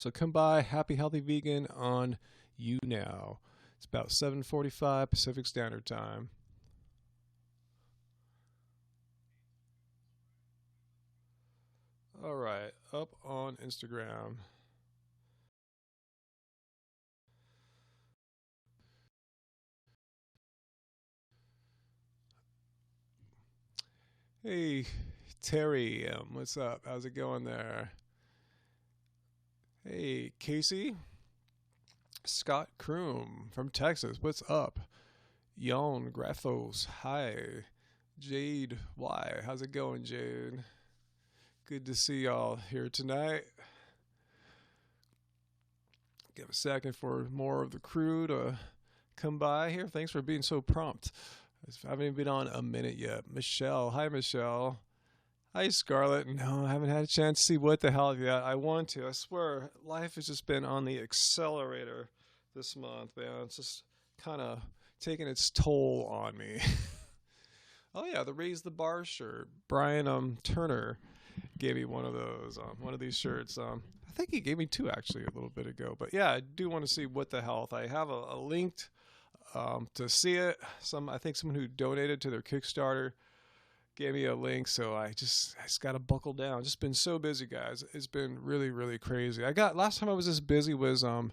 So come by Happy Healthy Vegan on YouNow. It's about 7:45 Pacific Standard Time. All right, up on Instagram. Hey, Terry, what's up? How's it going there? Hey, Casey, Scott Kroom from Texas, what's up? Yon Graphos, hi. Jade Y, how's it going, Jade? Good to see y'all here tonight. Give a second for more of the crew to come by here. Thanks for being so prompt. I haven't even been on a minute yet. Michelle, hi Michelle. Hi Scarlett. No, I haven't had a chance to see what the hell yet. I want to. I swear, life has just been on the accelerator this month, man. It's just kind of taking its toll on me. Oh yeah, the Raise the Bar shirt. Brian Turner gave me one of those, one of these shirts. I think he gave me two actually a little bit ago. But yeah, I do want to see what the health. I have a linked to see it. I think someone who donated to their Kickstarter gave me a link, so I just got to buckle down. Just been so busy, guys. It's been really really crazy. Last time I was this busy was around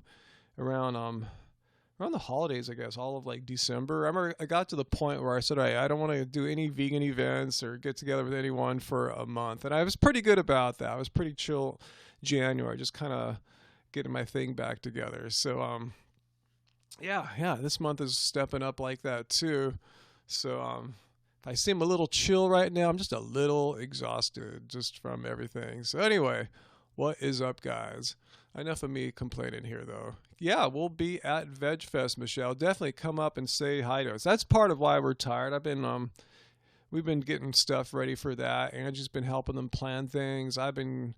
around the holidays, I guess, all of like December. I remember I got to the point where I said, I don't want to do any vegan events or get together with anyone for a month. And I was pretty good about that. I was pretty chill January, just kind of getting my thing back together. So, yeah, this month is stepping up like that too. So, if I seem a little chill right now, I'm just a little exhausted just from everything. So anyway, what is up, guys? Enough of me complaining here, though. Yeah, we'll be at VegFest, Michelle. Definitely come up and say hi to us. That's part of why we're tired. We've been getting stuff ready for that. Angie's been helping them plan things. I've been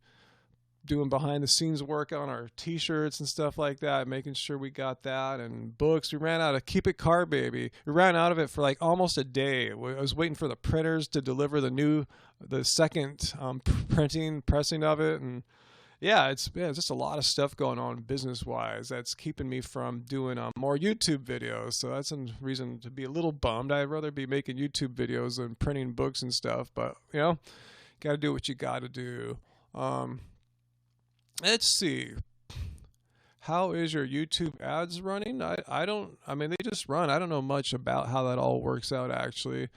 doing behind the scenes work on our t-shirts and stuff like that, making sure we got that, and books. We ran out of Keep It Car Baby. We ran out of it for like almost a day. I was waiting for the printers to deliver the second pressing of it, and it's just a lot of stuff going on business wise that's keeping me from doing more YouTube videos. So that's a reason to be a little bummed. I'd rather be making YouTube videos than printing books and stuff, but got to do what you got to do. Let's see. How is your YouTube ads running? I mean, they just run. I don't know much about how that all works out, actually.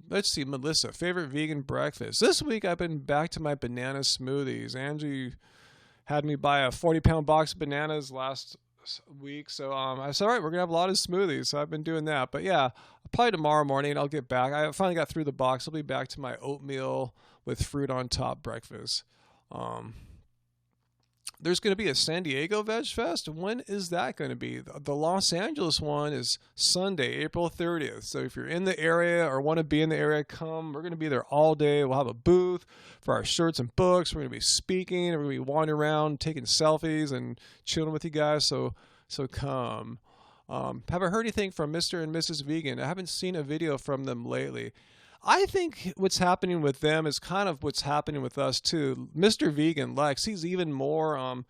Let's see, Melissa, favorite vegan breakfast. This week I've been back to my banana smoothies. Angie had me buy a 40-pound box of bananas last week. So I said, all right, we're going to have a lot of smoothies. So I've been doing that. But yeah, probably tomorrow morning I'll get back. I finally got through the box. I'll be back to my oatmeal with fruit on top breakfast. There's going to be a San Diego Veg Fest. When is that going to be? The Los Angeles one is Sunday, April 30th. So if you're in the area or want to be in the area, come. We're going to be there all day. We'll have a booth for our shirts and books. We're going to be speaking. We're going to be wandering around, taking selfies and chilling with you guys. So come. Haven't heard anything from Mr. and Mrs. Vegan. I haven't seen a video from them lately. I think what's happening with them is kind of what's happening with us too. Mr. Vegan, Lex, he's even more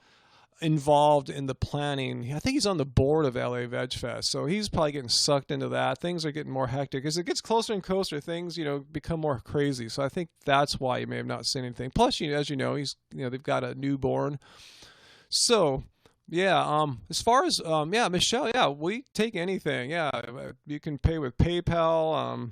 involved in the planning. I think he's on the board of LA Veg Fest, so he's probably getting sucked into that. Things are getting more hectic as it gets closer and closer. Things become more crazy. So I think that's why you may have not seen anything. Plus, as you know, they've got a newborn. So yeah, as far as Michelle, yeah, we take anything. Yeah, you can pay with PayPal.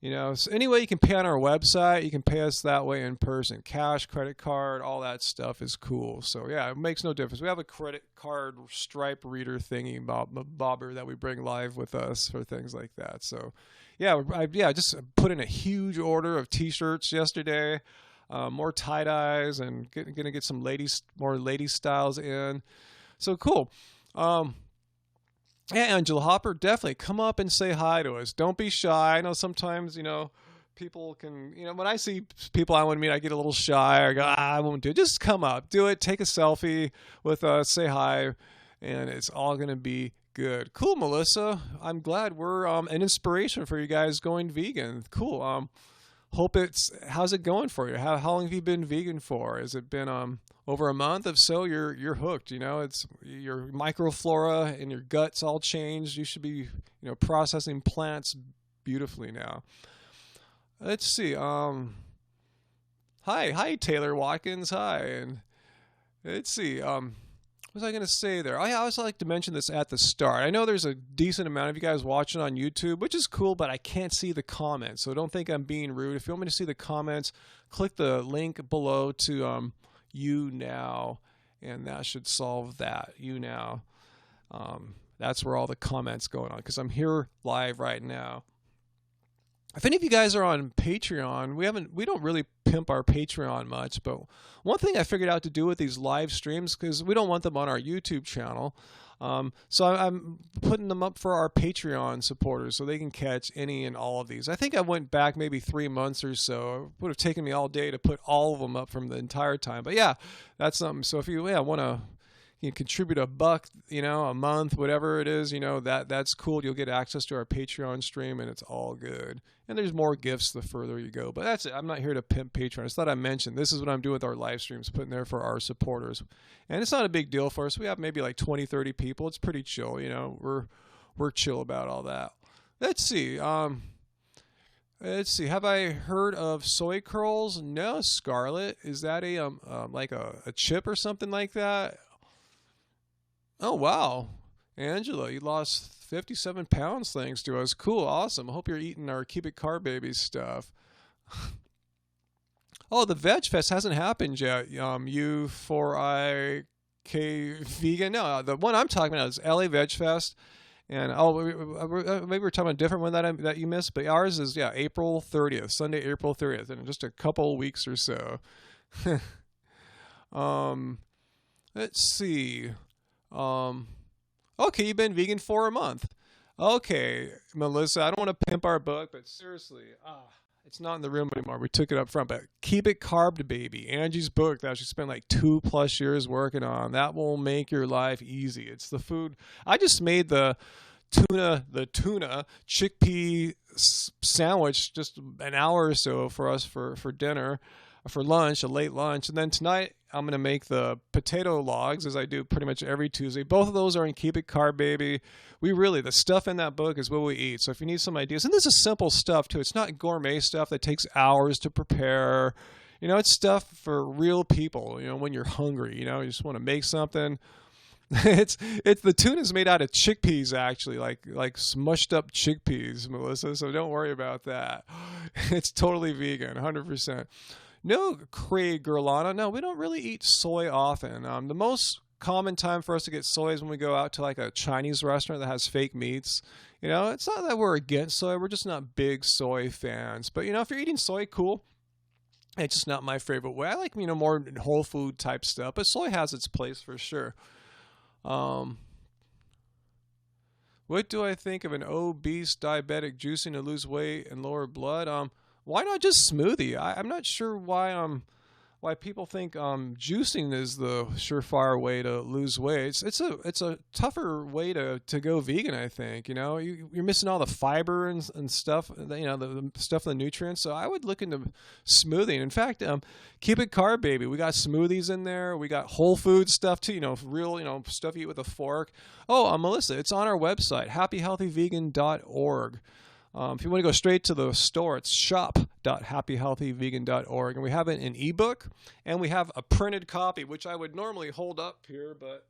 So any way you can pay on our website, you can pay us that way in person. Cash, credit card, all that stuff is cool. So yeah, it makes no difference. We have a credit card Stripe reader thingy bobber that we bring live with us for things like that. So yeah, I just put in a huge order of t-shirts yesterday, more tie-dyes, and gonna get some more lady styles in. So cool. Yeah, Angela Hopper, definitely come up and say hi to us. Don't be shy. I know sometimes, people can, when I see people I want to meet, I get a little shy. I go, I won't do it. Just come up, do it, take a selfie with us, say hi, and it's all going to be good. Cool, Melissa. I'm glad we're an inspiration for you guys going vegan. Cool. how's it going for you? How long have you been vegan for? Has it been over a month? If so, you're hooked. It's your microflora and your guts all changed. You should be processing plants beautifully now. Let's see. Hi Taylor Watkins. Hi, and let's see. What was I going to say there? I always like to mention this at the start. I know there's a decent amount of you guys watching on YouTube, which is cool, but I can't see the comments, so don't think I'm being rude. If you want me to see the comments, click the link below to YouNow, and that should solve that. YouNow. That's where all the comments going on, because I'm here live right now. If any of you guys are on Patreon, we don't really pimp our Patreon much, but one thing I figured out to do with these live streams, because we don't want them on our YouTube channel, so I'm putting them up for our Patreon supporters so they can catch any and all of these. I think I went back maybe 3 months or so. It would have taken me all day to put all of them up from the entire time, but yeah, that's something. So if you want to contribute $1, a month, whatever it is, that's cool. You'll get access to our Patreon stream, and it's all good. And there's more gifts the further you go. But that's it. I'm not here to pimp Patreon. I just thought I mentioned this is what I'm doing with our live streams, putting there for our supporters. And it's not a big deal for us. We have maybe like 20, 30 people. It's pretty chill. We're chill about all that. Let's see. Have I heard of soy curls? No, Scarlett. Is that like a chip or something like that? Oh, wow. Angela, you lost 57 pounds thanks to us. Cool, awesome. I hope you're eating our Keep It Carb Baby stuff. Oh, the Veg Fest hasn't happened yet. U4IK Vegan. No, the one I'm talking about is LA Veg Fest. And maybe we're talking about a different one that you missed, but ours is, April 30th, Sunday, April 30th, in just a couple weeks or so. Let's see. Okay, you've been vegan for a month. Okay, Melissa, I don't want to pimp our book, but seriously, it's not in the room anymore. We took it up front, but Keep It Carb Baby, Angie's book that she spent like 2+ years working on. That will make your life easy. It's the food. I just made the tuna chickpea sandwich just an hour or so for us for dinner, for lunch, a late lunch. And then tonight I'm going to make the potato logs, as I do pretty much every Tuesday. Both of those are in Keep It Carb Baby. The stuff in that book is what we eat. So if you need some ideas, and this is simple stuff too. It's not gourmet stuff that takes hours to prepare. It's stuff for real people, when you're hungry, you just want to make something. It's the tuna's made out of chickpeas, actually, like smushed up chickpeas, Melissa. So don't worry about that. It's totally vegan, 100%. No, Craig Gerlana. No, we don't really eat soy often. The most common time for us to get soy is when we go out to like a Chinese restaurant that has fake meats. It's not that we're against soy. We're just not big soy fans. But, if you're eating soy, cool. It's just not my favorite way. I like, more whole food type stuff. But soy has its place for sure. What do I think of an obese diabetic juicing to lose weight and lower blood? Why not just smoothie? I'm not sure why people think juicing is the surefire way to lose weight. It's a tougher way to go vegan, I think. You're missing all the fiber and stuff, the stuff, the nutrients. So I would look into smoothing. In fact, Keep It Carb Baby. We got smoothies in there. We got whole food stuff too. Real stuff you eat with a fork. Oh, Melissa, it's on our website, happyhealthyvegan.org. If you want to go straight to the store, it's shop.happyhealthyvegan.org. And we have it in ebook, and we have a printed copy, which I would normally hold up here, but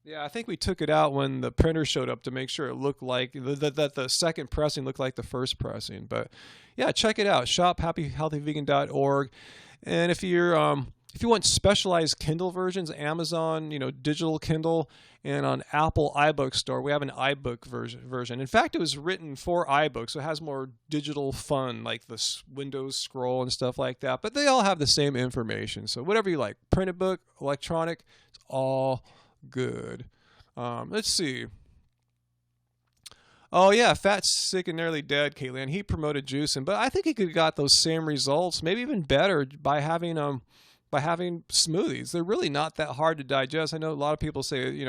yeah, I think we took it out when the printer showed up to make sure it looked like that the second pressing looked like the first pressing. But yeah, check it out, shop.happyhealthyvegan.org. And if you want specialized Kindle versions, Amazon, digital Kindle, and on Apple iBook Store, we have an iBook version. In fact, it was written for iBook, so it has more digital fun, like the Windows scroll and stuff like that. But they all have the same information. So whatever you like, printed book, electronic, it's all good. Let's see. Oh yeah, Fat, Sick, and Nearly Dead, Caitlin. He promoted juicing, but I think he could have got those same results, maybe even better, by having smoothies. They're really not that hard to digest. I know a lot of people say,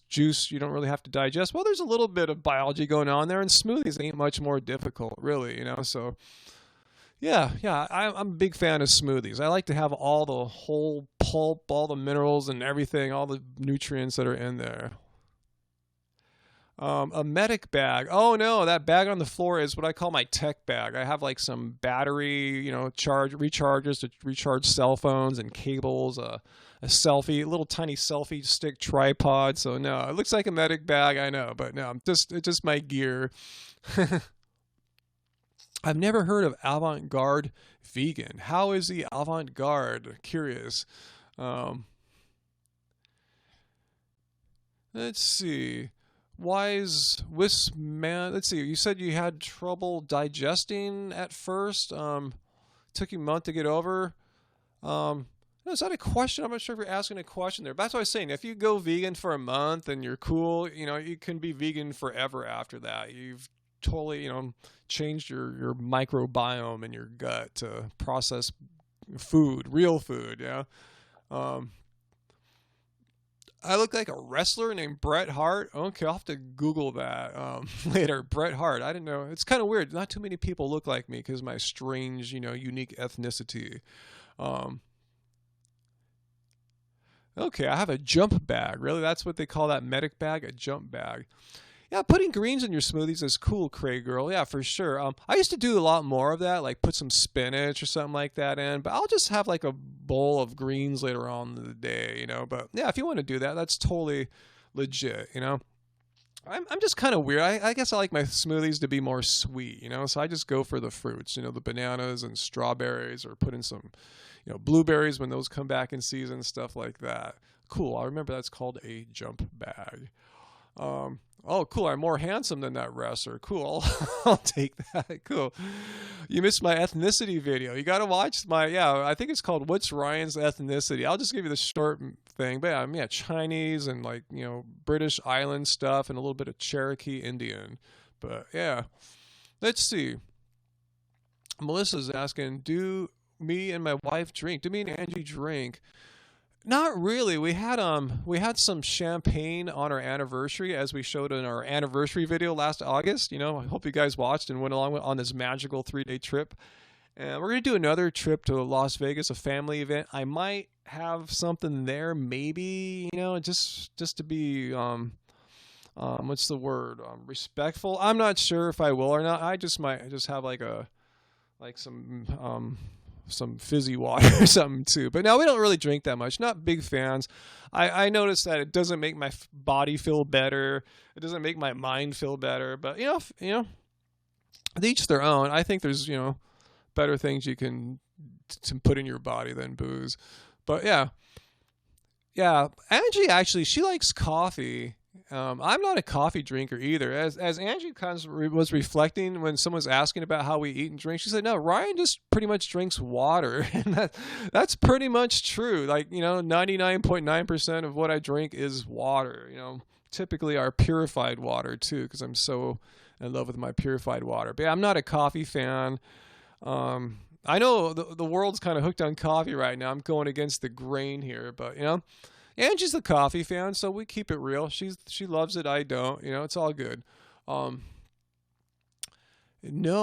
juice you don't really have to digest. Well, there's a little bit of biology going on there, and smoothies ain't much more difficult, really, So Yeah, I'm a big fan of smoothies. I like to have all the whole pulp, all the minerals and everything, all the nutrients that are in there. A medic bag. Oh no, that bag on the floor is what I call my tech bag. I have like some battery, charge rechargers to recharge cell phones and cables. A selfie, a little tiny selfie stick tripod. So no, it looks like a medic bag. I know, but no, it's just my gear. I've never heard of avant-garde vegan. How is the avant-garde? Curious. Um, let's see. Wise Wisp man. Let's see. You said you had trouble digesting at first. Took you a month to get over. Is that a question? I'm not sure if you're asking a question there. But that's what I was saying. If you go vegan for a month and you're cool, you can be vegan forever after that. You've totally, changed your microbiome in your gut to process food, real food. Yeah. Um, I look like a wrestler named Bret Hart. Okay, I'll have to Google that later. Bret Hart. I didn't know. It's kind of weird. Not too many people look like me because of my strange, unique ethnicity. Um, okay, I have a jump bag. Really, that's what they call that medic bag, a jump bag. Yeah, putting greens in your smoothies is cool, Cray Girl. Yeah, for sure. I used to do a lot more of that, like put some spinach or something like that in, but I'll just have like a bowl of greens later on in the day. But yeah, if you want to do that, that's totally legit. I'm just kind of weird. I guess I like my smoothies to be more sweet. So I just go for the fruits, the bananas and strawberries, or put in some, blueberries when those come back in season, stuff like that. Cool. I remember that's called a jump bag. Oh, cool. I'm more handsome than that wrestler. Cool. I'll take that. Cool. You missed my ethnicity video. You got to watch I think it's called What's Ryan's Ethnicity? I'll just give you the short thing. But yeah, Chinese and British island stuff and a little bit of Cherokee Indian. But yeah, let's see. Melissa's asking, do me and my wife drink? Do me and Angie drink? Not really. We had some champagne on our anniversary, as we showed in our anniversary video last August. I hope you guys watched and went along on this magical 3-day trip. And we're gonna do another trip to Las Vegas, a family event. I might have something there, maybe. Just to be what's the word? Respectful. I'm not sure if I will or not. I just might just have like some fizzy water or something too. But no, we don't really drink that much. Not big fans. I noticed that it doesn't make my body feel better. It doesn't make my mind feel better. But each their own. I think there's better things you can to put in your body than booze. But yeah. Angie actually, she likes coffee. I'm not a coffee drinker either. As Angie kind of was reflecting when someone was asking about how we eat and drink, she said, "No, Ryan just pretty much drinks water," and that's pretty much true. 99.9% of what I drink is water. Typically our purified water too, because I'm so in love with my purified water. But yeah, I'm not a coffee fan. I know the world's kind of hooked on coffee right now. I'm going against the grain here, but Angie's the coffee fan, so we keep it real. She loves it. I don't. It's all good. No,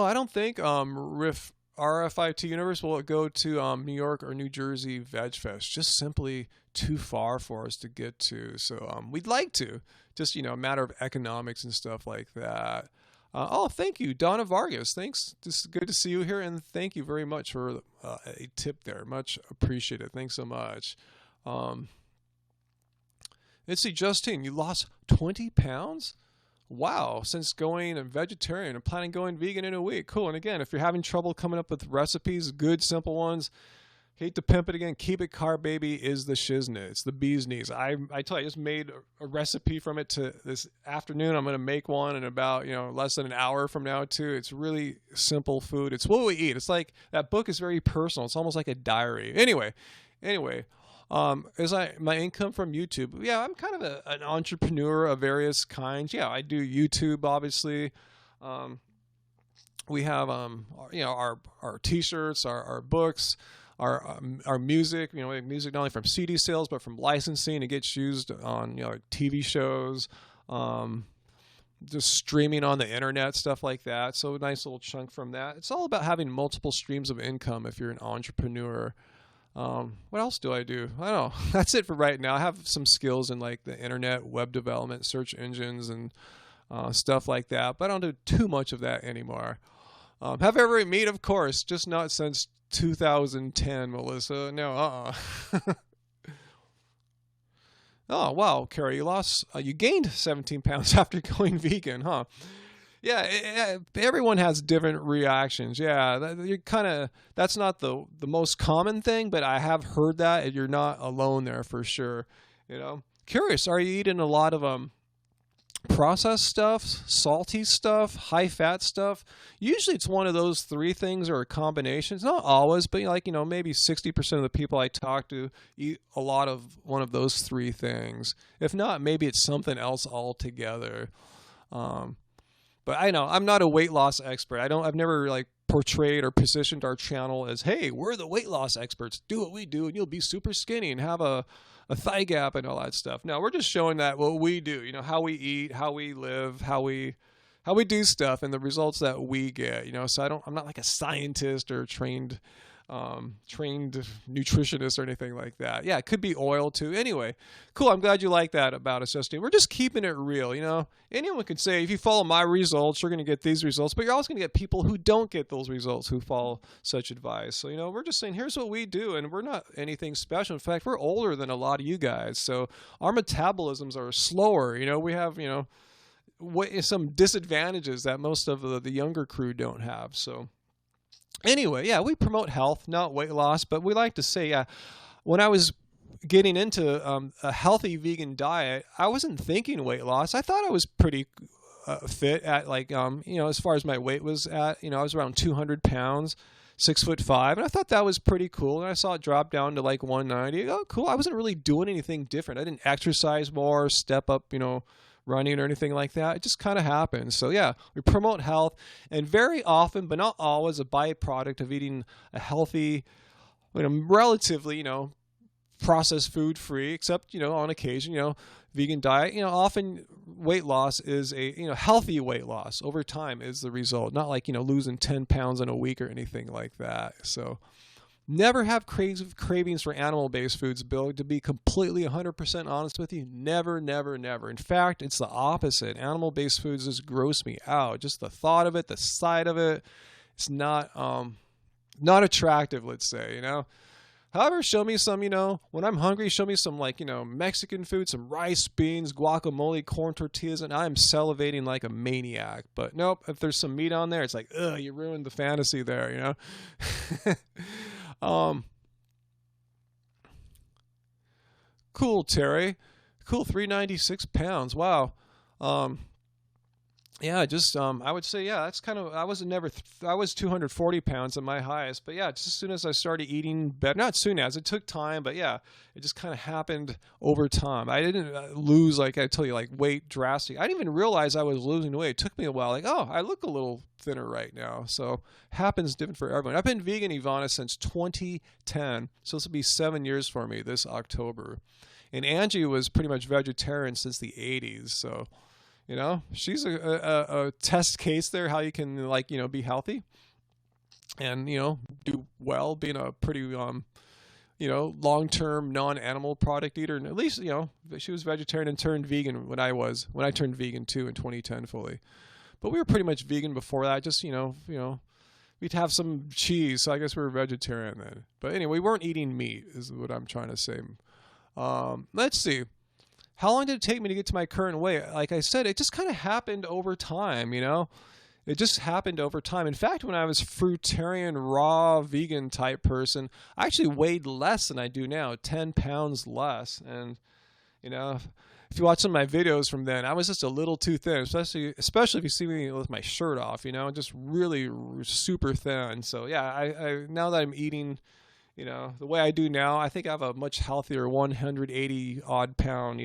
I don't think RFIT Universe will go to New York or New Jersey Veg Fest. Just simply too far for us to get to. So we'd like to. Just a matter of economics and stuff like that. Thank you, Donna Vargas. Thanks. It's good to see you here, and thank you very much for a tip there. Much appreciated. Thanks so much. Let's see, Justine, you lost 20 pounds? Wow, since going vegetarian and planning going vegan in a week. Cool. And again, if you're having trouble coming up with recipes, good, simple ones, hate to pimp it again, keep it carb, baby, is the shiznit. It's the bee's knees. I tell you, I just made a recipe from it to this afternoon. I'm going to make one in about, less than an hour from now, too. It's really simple food. It's what we eat. It's like, that book is very personal. It's almost like a diary. Anyway. Is my income from YouTube? Yeah, I'm kind of an entrepreneur of various kinds. Yeah, I do YouTube, obviously. We have our T-shirts, our books, our music. We have music not only from CD sales but from licensing. It gets used on TV shows. just streaming on the internet, stuff like that. So a nice little chunk from that. It's all about having multiple streams of income if you're an entrepreneur. What else do I do? I don't know. That's it for right now. I have some skills in like the internet, web development, search engines, and stuff like that. But I don't do too much of that anymore. Have I ever eaten meat? Of course, just not since 2010, Melissa. No, Oh, wow, Carrie, you gained 17 pounds after going vegan, huh? Yeah, everyone has different reactions. Yeah, that's not the most common thing, but I have heard that, and you're not alone there for sure. Curious, are you eating a lot of processed stuff, salty stuff, high fat stuff? Usually it's one of those three things or a combination. It's not always, but maybe 60% of the people I talk to eat a lot of one of those three things. If not, maybe it's something else altogether. But I know I'm not a weight loss expert. I've never like portrayed or positioned our channel as, hey, we're the weight loss experts. Do what we do and you'll be super skinny and have a thigh gap and all that stuff. No, we're just showing that what we do, how we eat, how we live, how we do stuff, and the results that we get. So I'm not like a scientist or trained nutritionist or anything like that. Yeah, it could be oil too. Anyway, cool. I'm glad you like that about us, Justine. We're just keeping it real. Anyone can say, if you follow my results, you're going to get these results, but you're also going to get people who don't get those results who follow such advice. So, we're just saying, here's what we do, and we're not anything special. In fact, we're older than a lot of you guys. So our metabolisms are slower. We have, some disadvantages that most of the younger crew don't have. So anyway, yeah, we promote health, not weight loss, but we like to say, when I was getting into a healthy vegan diet, I wasn't thinking weight loss. I thought I was pretty fit at as far as my weight was at, I was around 200 pounds, 6'5", and I thought that was pretty cool. And I saw it drop down to like 190. Oh, cool. I wasn't really doing anything different. I didn't exercise more, step up, running or anything like that. It just kind of happened. So yeah, we promote health, and very often, but not always, a byproduct of eating a healthy, relatively, processed food free, except, on occasion, vegan diet, often weight loss is a, healthy weight loss over time is the result, not like, losing 10 pounds in a week or anything like that. So never have cravings for animal-based foods, Bill, to be completely 100% honest with you. Never, never, never. In fact, it's the opposite. Animal-based foods just gross me out. Just the thought of it, the sight of it, it's not attractive, let's say, However, show me some, when I'm hungry, show me some Mexican food, some rice, beans, guacamole, corn tortillas, and I'm salivating like a maniac. But nope, if there's some meat on there, it's like, ugh, you ruined the fantasy there, Cool, Terry. Cool, 396 pounds. Wow. Yeah, just I would say, yeah, that's kind of, I was 240 pounds at my highest, but yeah, just as soon as I started eating better, not soon as, it took time, but yeah, it just kind of happened over time. I didn't lose, like I told you, weight drastic. I didn't even realize I was losing weight. It took me a while, oh, I look a little thinner right now. So happens different for everyone. I've been vegan, Ivana, since 2010, so this will be 7 years for me this October. And Angie was pretty much vegetarian since the 80s, so she's a test case there, how you can be healthy and, do well, being a pretty, long-term non-animal product eater. And at least, she was vegetarian and turned vegan when I turned vegan too in 2010 fully. But we were pretty much vegan before that. Just, we'd have some cheese. So I guess we were vegetarian then. But anyway, we weren't eating meat is what I'm trying to say. Let's see. How long did it take me to get to my current weight? Like I said, it just kind of happened over time, It just happened over time. In fact, when I was fruitarian, raw, vegan type person, I actually weighed less than I do now, 10 pounds less. And, if you watch some of my videos from then, I was just a little too thin, especially if you see me with my shirt off, just really super thin. So yeah, I now that I'm eating, the way I do now, I think I have a much healthier 180 odd pound,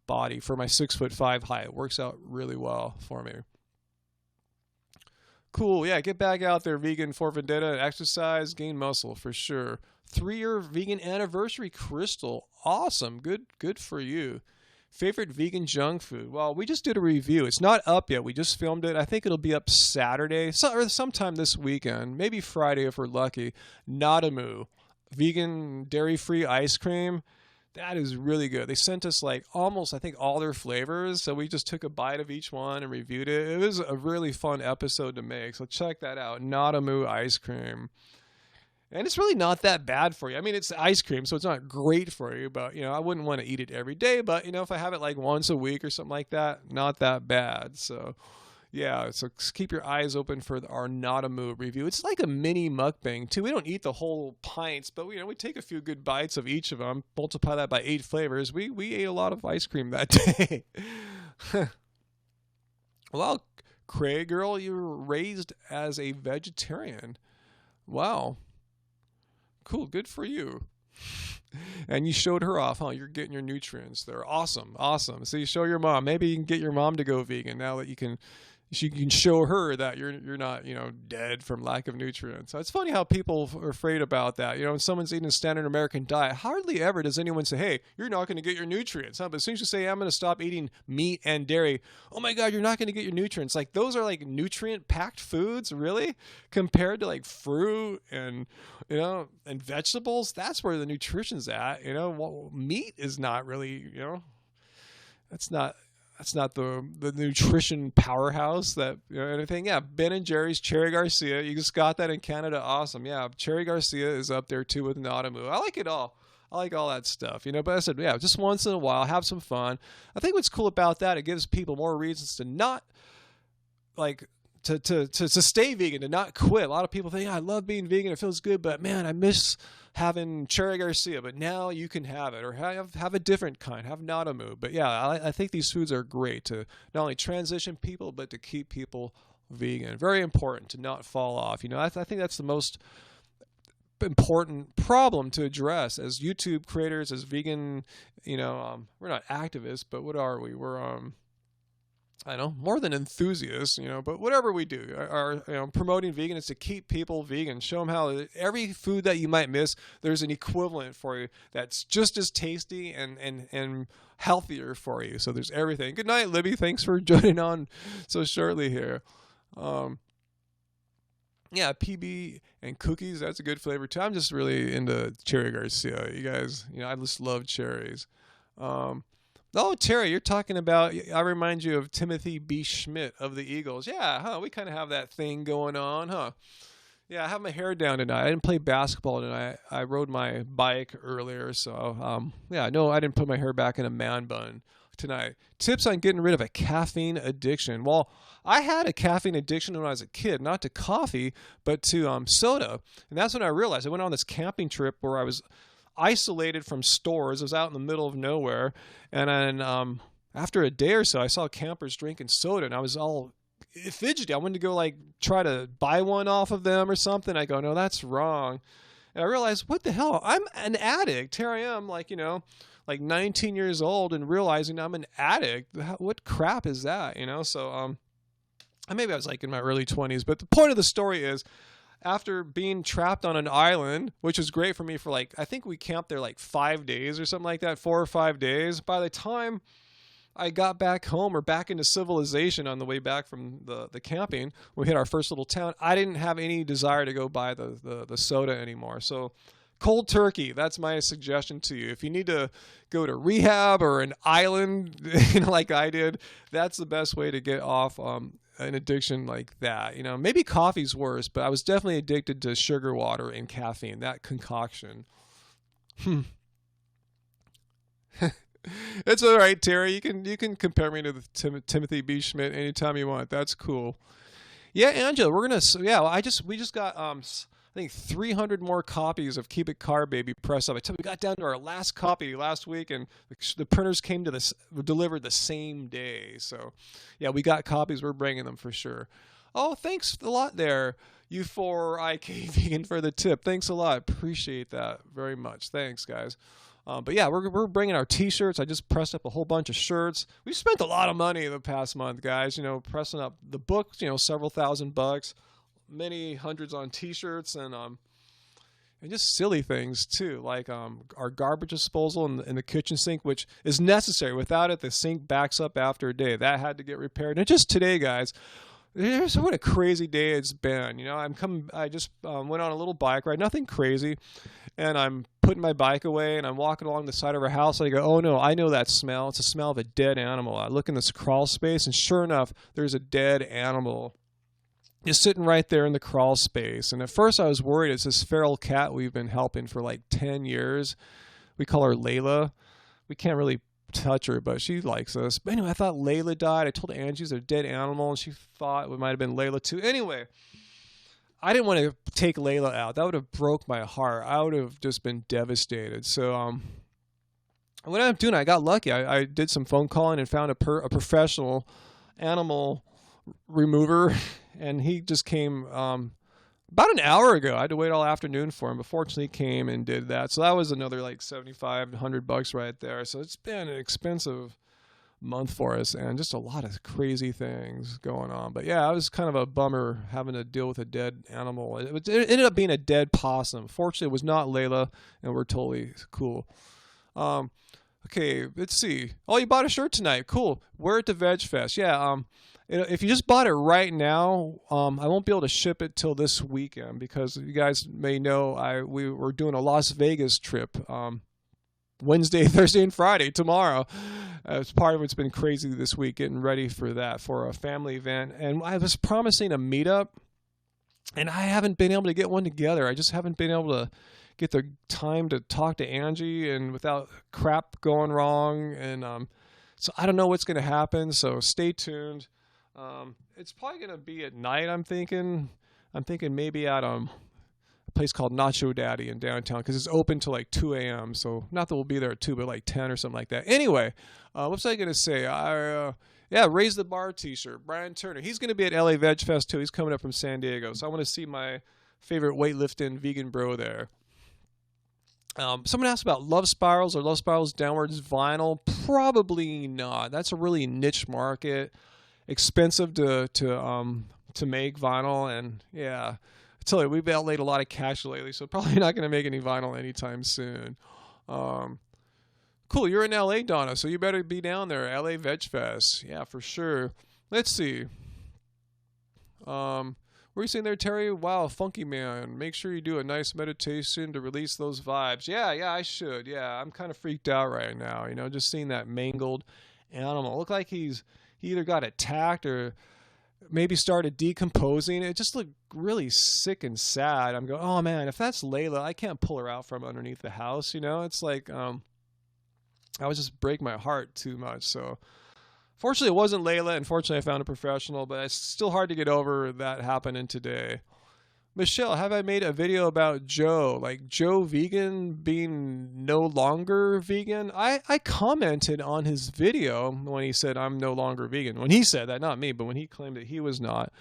body for my 6'5" height. It works out really well for me. Cool. Yeah. Get back out there, vegan for Vendetta, exercise, gain muscle for sure. 3-year vegan anniversary, Crystal. Awesome. Good for you. Favorite vegan junk food? Well, we just did a review. It's not up yet. We just filmed it. I think it'll be up Saturday, or sometime this weekend, maybe Friday if we're lucky. Nadamu, vegan dairy-free ice cream. That is really good. They sent us like almost, I think, all their flavors. So we just took a bite of each one and reviewed it. It was a really fun episode to make. So check that out. Nadamu ice cream. And it's really not that bad for you. I mean, it's ice cream, so it's not great for you. But, I wouldn't want to eat it every day. But, if I have it like once a week or something like that, not that bad. So, yeah. So keep your eyes open for our Nadamu review. It's like a mini mukbang, too. We don't eat the whole pints, but, we take a few good bites of each of them. Multiply that by 8 flavors. We ate a lot of ice cream that day. Well, Craig, girl, you were raised as a vegetarian. Wow. Cool, good for you. And you showed her off, huh? You're getting your nutrients. They're awesome. So you show your mom. Maybe you can get your mom to go vegan now that you can show her that you're not, dead from lack of nutrients. So it's funny how people are afraid about that. When someone's eating a standard American diet, hardly ever does anyone say, hey, you're not going to get your nutrients. Huh? But as soon as you say, I'm going to stop eating meat and dairy, oh my God, you're not going to get your nutrients. Like those are like nutrient-packed foods, really? Compared to like fruit and, and vegetables, that's where the nutrition's at. Well, meat is not really, that's not the nutrition powerhouse that anything. Yeah, Ben and Jerry's, Cherry Garcia. You just got that in Canada. Awesome. Yeah, Cherry Garcia is up there too with Nadamu. I like it all. I like all that stuff, But I said, yeah, just once in a while, have some fun. I think what's cool about that, it gives people more reasons to not like to stay vegan, to not quit. A lot of people think, I love being vegan. It feels good, but man, I miss having Cherry Garcia. But now you can have it, or have a different kind, have Nadamu. But yeah, I think these foods are great to not only transition people, but to keep people vegan. Very important to not fall off. I think that's the most important problem to address as YouTube creators, as vegan. We're not activists, but what are we? We're I know, more than enthusiasts, but whatever we do, are promoting vegan is to keep people vegan. Show them how every food that you might miss, there's an equivalent for you that's just as tasty and healthier for you. So there's everything. Good night, Libby. Thanks for joining on so shortly here. Yeah, PB and cookies, that's a good flavor too. I'm just really into Cherry Garcia. You guys, I just love cherries. Oh, Terry, you're talking about, I remind you of Timothy B. Schmidt of the Eagles. Yeah, huh? We kind of have that thing going on, huh? Yeah, I have my hair down tonight. I didn't play basketball tonight. I rode my bike earlier, so, no, I didn't put my hair back in a man bun tonight. Tips on getting rid of a caffeine addiction. Well, I had a caffeine addiction when I was a kid, not to coffee, but to soda. And that's when I realized. I went on this camping trip where I was isolated from stores. I was out in the middle of nowhere, and then after a day or so, I saw campers drinking soda, and I was all fidgety. I wanted to go try to buy one off of them or something. I go, no, that's wrong. And I realized, what the hell? I'm an addict. Here I am, like 19 years old, and realizing I'm an addict. What crap is that? So maybe I was in my early 20s, but the point of the story is, after being trapped on an island, which was great for me for I think we camped there 5 days or something like that, 4 or 5 days. By the time I got back home or back into civilization on the way back from the camping, we hit our first little town, I didn't have any desire to go buy the soda anymore. So cold turkey, that's my suggestion to you. If you need to go to rehab or an island, like I did, that's the best way to get off an addiction like that. Maybe coffee's worse, but I was definitely addicted to sugar water and caffeine, that concoction. It's all right, Terry. You can compare me to Timothy B. Schmidt anytime you want. That's cool. Yeah, Angela, we just got I think 300 more copies of Keep It Car Baby press up. We got down to our last copy last week, and the printers came delivered the same day. So, yeah, we got copies. We're bringing them for sure. Oh, thanks a lot there, U4IK Vegan, for the tip. Thanks a lot. Appreciate that very much. Thanks, guys. But yeah, we're bringing our T-shirts. I just pressed up a whole bunch of shirts. We spent a lot of money the past month, guys. Pressing up the book, several $1,000, many hundreds on T-shirts, and And just silly things too, like our garbage disposal in the kitchen sink, which is necessary. Without it, the sink backs up after a day. That had to get repaired. And just today, guys, here's what a crazy day it's been. You know, I just went on a little bike ride, nothing crazy, and I'm putting my bike away, and I'm walking along the side of our house. And I go, oh no, I know that smell. It's a smell of a dead animal. I look in this crawl space, and sure enough, there's a dead animal just sitting right there in the crawl space. And at first I was worried. It's this feral cat we've been helping for like 10 years. We call her Layla. We can't really touch her, but she likes us. But anyway, I thought Layla died. I told Angie it's a dead animal, and she thought it might have been Layla too. Anyway, I didn't want to take Layla out. That would have broke my heart. I would have just been devastated. So what I'm doing, I got lucky. I did some phone calling and found a professional animal remover, and he just came about an hour ago. I had to wait all afternoon for him, but fortunately he came and did that. So that was another like $75-100 right there. So it's been an expensive month for us, and just a lot of crazy things going on. But yeah, it was kind of a bummer having to deal with a dead animal. It ended up being a dead possum. Fortunately, it was not Layla, and we're totally cool. Okay, let's see. Oh, you bought a shirt tonight. Cool. Wear it to Veg Fest. Yeah. If you just bought it right now, I won't be able to ship it till this weekend, because you guys may know we were doing a Las Vegas trip Wednesday, Thursday, and Friday tomorrow. It's part of what's been crazy this week, getting ready for that, for a family event. And I was promising a meetup, and I haven't been able to get one together. I just haven't been able to get the time to talk to Angie, and without crap going wrong. And so I don't know what's going to happen, so stay tuned. It's probably going to be at night, I'm thinking maybe at a place called Nacho Daddy in downtown, because it's open till like 2 a.m. So not that we'll be there at 2, but like 10 or something like that. Anyway, what was I going to say? Yeah, Raise the Bar t-shirt. Brian Turner. He's going to be at LA Veg Fest too. He's coming up from San Diego. So I want to see my favorite weightlifting vegan bro there. Someone asked about Love Spirals or Love Spirals Downwards vinyl. Probably not. That's a really niche market. Expensive to make vinyl, and yeah, I tell you, we've outlaid a lot of cash lately, so probably not going to make any vinyl anytime soon. Cool, you're in LA, Donna, so you better be down there. LA Veg Fest, yeah, for sure. Let's see. What are you saying there, Terry? Wow, funky man. Make sure you do a nice meditation to release those vibes. Yeah, I should. Yeah, I'm kind of freaked out right now. You know, just seeing that mangled animal. Looked like he either got attacked or maybe started decomposing. It just looked really sick and sad. I'm going, oh man, if that's Layla, I can't pull her out from underneath the house. You know, it's like I would just break my heart too much. So fortunately, it wasn't Layla. Unfortunately, I found a professional, but it's still hard to get over that happening today. Michelle, have I made a video about Joe? Like Joe Vegan being no longer vegan? I commented on his video when he said I'm no longer vegan. When he said that, not me, but when he claimed that he was not.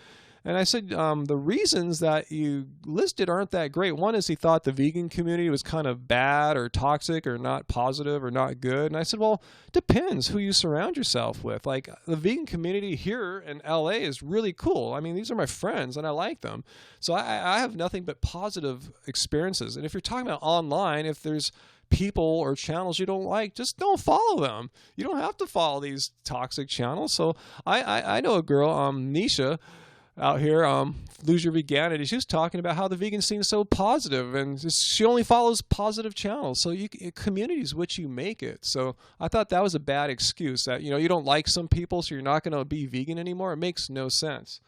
And I said, the reasons that you listed aren't that great. One is he thought the vegan community was kind of bad or toxic or not positive or not good. And I said, well, depends who you surround yourself with. Like the vegan community here in LA is really cool. I mean, these are my friends and I like them. So I have nothing but positive experiences. And if you're talking about online, if there's people or channels you don't like, just don't follow them. You don't have to follow these toxic channels. So I know a girl, Nisha, out here, Lose Your Veganity. She was talking about how the vegan scene is so positive, and she only follows positive channels. So community is what you make it. So I thought that was a bad excuse that, you know, you don't like some people, so you're not going to be vegan anymore. It makes no sense.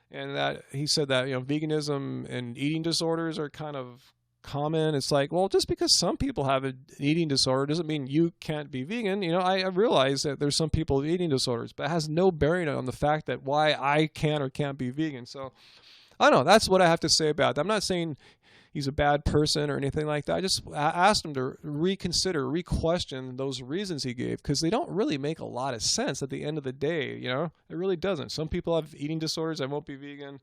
And that he said that, you know, veganism and eating disorders are kind of common. It's like, well, just because some people have an eating disorder doesn't mean you can't be vegan. You know, I realize that there's some people with eating disorders, but it has no bearing on the fact that why I can or can't be vegan. So I don't know. That's what I have to say about that. I'm not saying he's a bad person or anything like that. I just asked him to reconsider, re-question those reasons he gave, because they don't really make a lot of sense at the end of the day. You know, it really doesn't. Some people have eating disorders. I won't be vegan.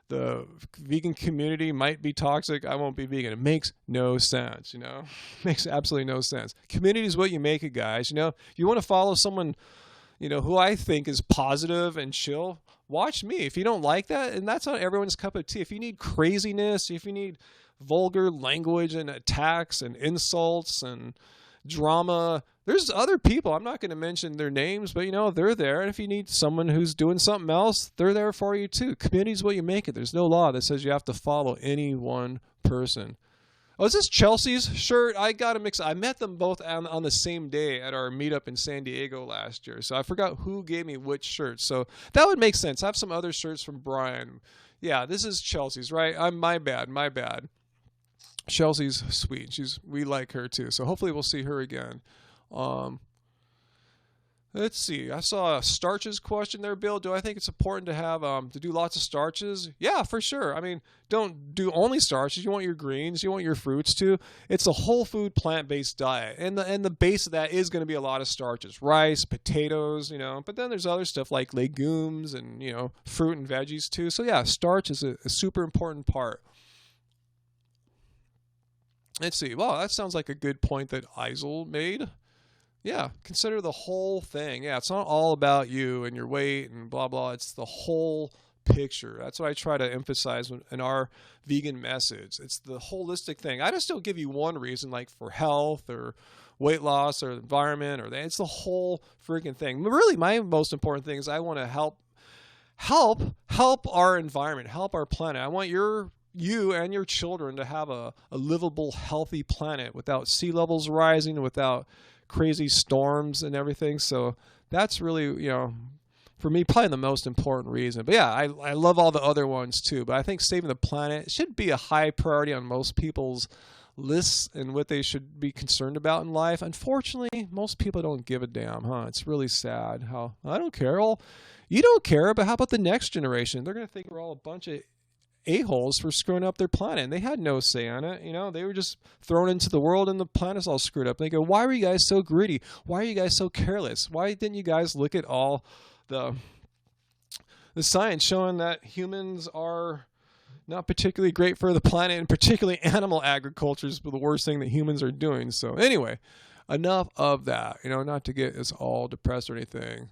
The vegan community might be toxic. I won't be vegan. It makes no sense, you know. Makes absolutely no sense. Community is what you make it, guys. You know, if you want to follow someone, you know, who I think is positive and chill, watch me. If you don't like that, and that's not everyone's cup of tea. If you need craziness, if you need vulgar language and attacks and insults and drama. There's other people, I'm not going to mention their names, but they're there. And if you need someone who's doing something else, they're there for you too. Community is what you make it. There's no law that says you have to follow any one person. Oh, is this Chelsea's shirt? I got to mix. I met them both on the same day at our meetup in San Diego last year. So I forgot who gave me which shirt. So that would make sense. I have some other shirts from Brian. Yeah, this is Chelsea's, right? My bad. Chelsea's sweet. We like her too. So hopefully we'll see her again. Let's see. I saw a starches question there, Bill. Do I think it's important to have to do lots of starches? Yeah, for sure. I mean, don't do only starches. You want your greens, you want your fruits too. It's a whole food plant-based diet, and the base of that is going to be a lot of starches: rice, potatoes, But then there's other stuff like legumes and fruit and veggies too. So yeah, starch is a super important part. Let's see. Well, that sounds like a good point that Eisel made. Yeah, consider the whole thing. Yeah, it's not all about you and your weight and blah, blah. It's the whole picture. That's what I try to emphasize in our vegan message. It's the holistic thing. I just don't give you one reason, like for health or weight loss or the environment or that. It's the whole freaking thing. Really, my most important thing is I want to help our environment, help our planet. I want you and your children to have a livable, healthy planet without sea levels rising, without crazy storms and everything. So that's really, for me, probably the most important reason. But yeah, I love all the other ones too. But I think saving the planet should be a high priority on most people's lists and what they should be concerned about in life. Unfortunately, most people don't give a damn, huh? It's really sad how I don't care. Well, you don't care, but how about the next generation? They're going to think we're all a bunch of a-holes for screwing up their planet. And they had no say on it. They were just thrown into the world and the planet's all screwed up. And they go, why were you guys so greedy? Why are you guys so careless? Why didn't you guys look at all the science showing that humans are not particularly great for the planet, and particularly animal agriculture is the worst thing that humans are doing. So anyway, enough of that, not to get us all depressed or anything.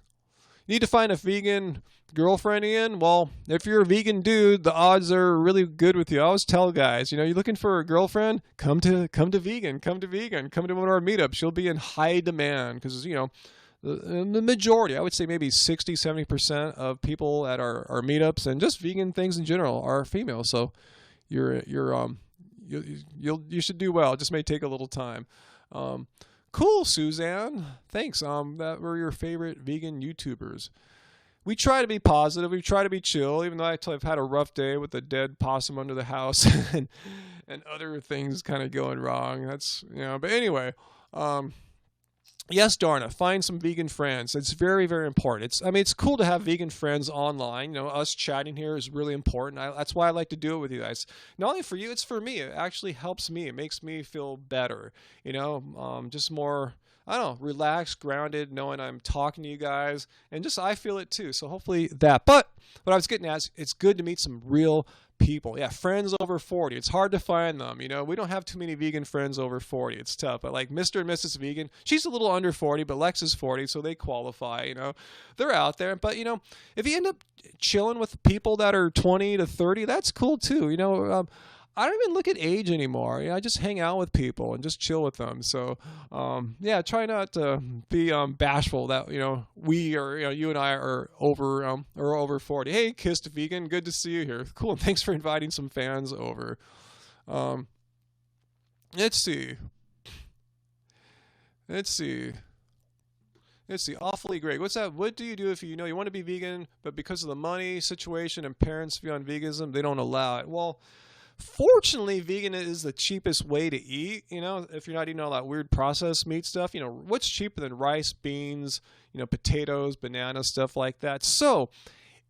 You need to find a vegan girlfriend, Ian? Well, if you're a vegan dude, the odds are really good with you. I always tell guys, you're looking for a girlfriend, come to vegan, come to one of our meetups. You'll be in high demand because, the majority, I would say maybe 60, 70% of people at our meetups and just vegan things in general are female. So you should do well. It just may take a little time. Cool, Suzanne. Thanks. That were your favorite vegan YouTubers. We try to be positive. We try to be chill, even though I've had a rough day with a dead possum under the house and other things kind of going wrong. That's, but anyway, yes, Darna, find some vegan friends. It's very, very important. It's cool to have vegan friends online. Us chatting here is really important. That's why I like to do it with you guys. Not only for you, it's for me. It actually helps me. It makes me feel better. Just more, I don't know, relaxed, grounded, knowing I'm talking to you guys. And just I feel it too. So hopefully that. But what I was getting at is it's good to meet some real people. Yeah, friends over 40. It's hard to find them. We don't have too many vegan friends over 40. It's tough. But like Mr. and Mrs. Vegan, she's a little under 40, but Lex is 40, so they qualify. They're out there. But if you end up chilling with people that are 20 to 30, that's cool too. I don't even look at age anymore. I just hang out with people and just chill with them. So, try not to be bashful that we or you and I are over 40. Hey, Kissed Vegan, good to see you here. Cool, and thanks for inviting some fans over. Let's see. Awfully great. What's that? What do you do if you want to be vegan, but because of the money situation and parents' view on veganism, they don't allow it? Well, fortunately, vegan is the cheapest way to eat. If you're not eating all that weird processed meat stuff, what's cheaper than rice, beans, potatoes, bananas, stuff like that. So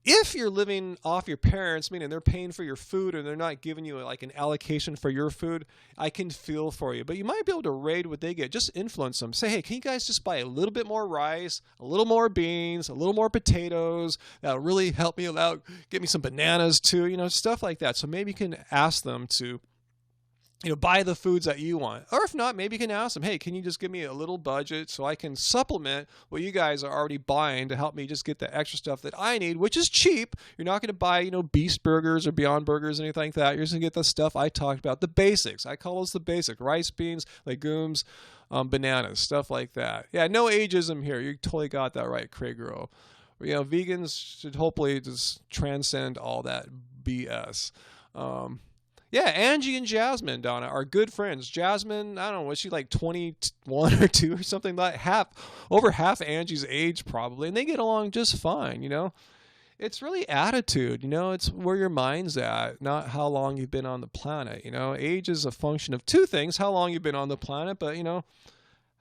if you're living off your parents, meaning they're paying for your food and they're not giving you like an allocation for your food, I can feel for you. But you might be able to raid what they get. Just influence them. Say, hey, can you guys just buy a little bit more rice, a little more beans, a little more potatoes? That'll really help me out. Get me some bananas too, stuff like that. So maybe you can ask them to buy the foods that you want. Or if not, maybe you can ask them, hey, can you just give me a little budget so I can supplement what you guys are already buying to help me just get the extra stuff that I need, which is cheap. You're not going to buy, Beast Burgers or Beyond Burgers, anything like that. You're just going to get the stuff I talked about, the basics. I call those the basic. Rice, beans, legumes, bananas, stuff like that. Yeah, no ageism here. You totally got that right, Craig Rowe. Vegans should hopefully just transcend all that BS. Yeah, Angie and Jasmine, Donna, are good friends. Jasmine, I don't know, was she like 21 or 2 or something like over half Angie's age probably, and they get along just fine, It's really attitude, it's where your mind's at, not how long you've been on the planet, Age is a function of 2 things, how long you've been on the planet, but,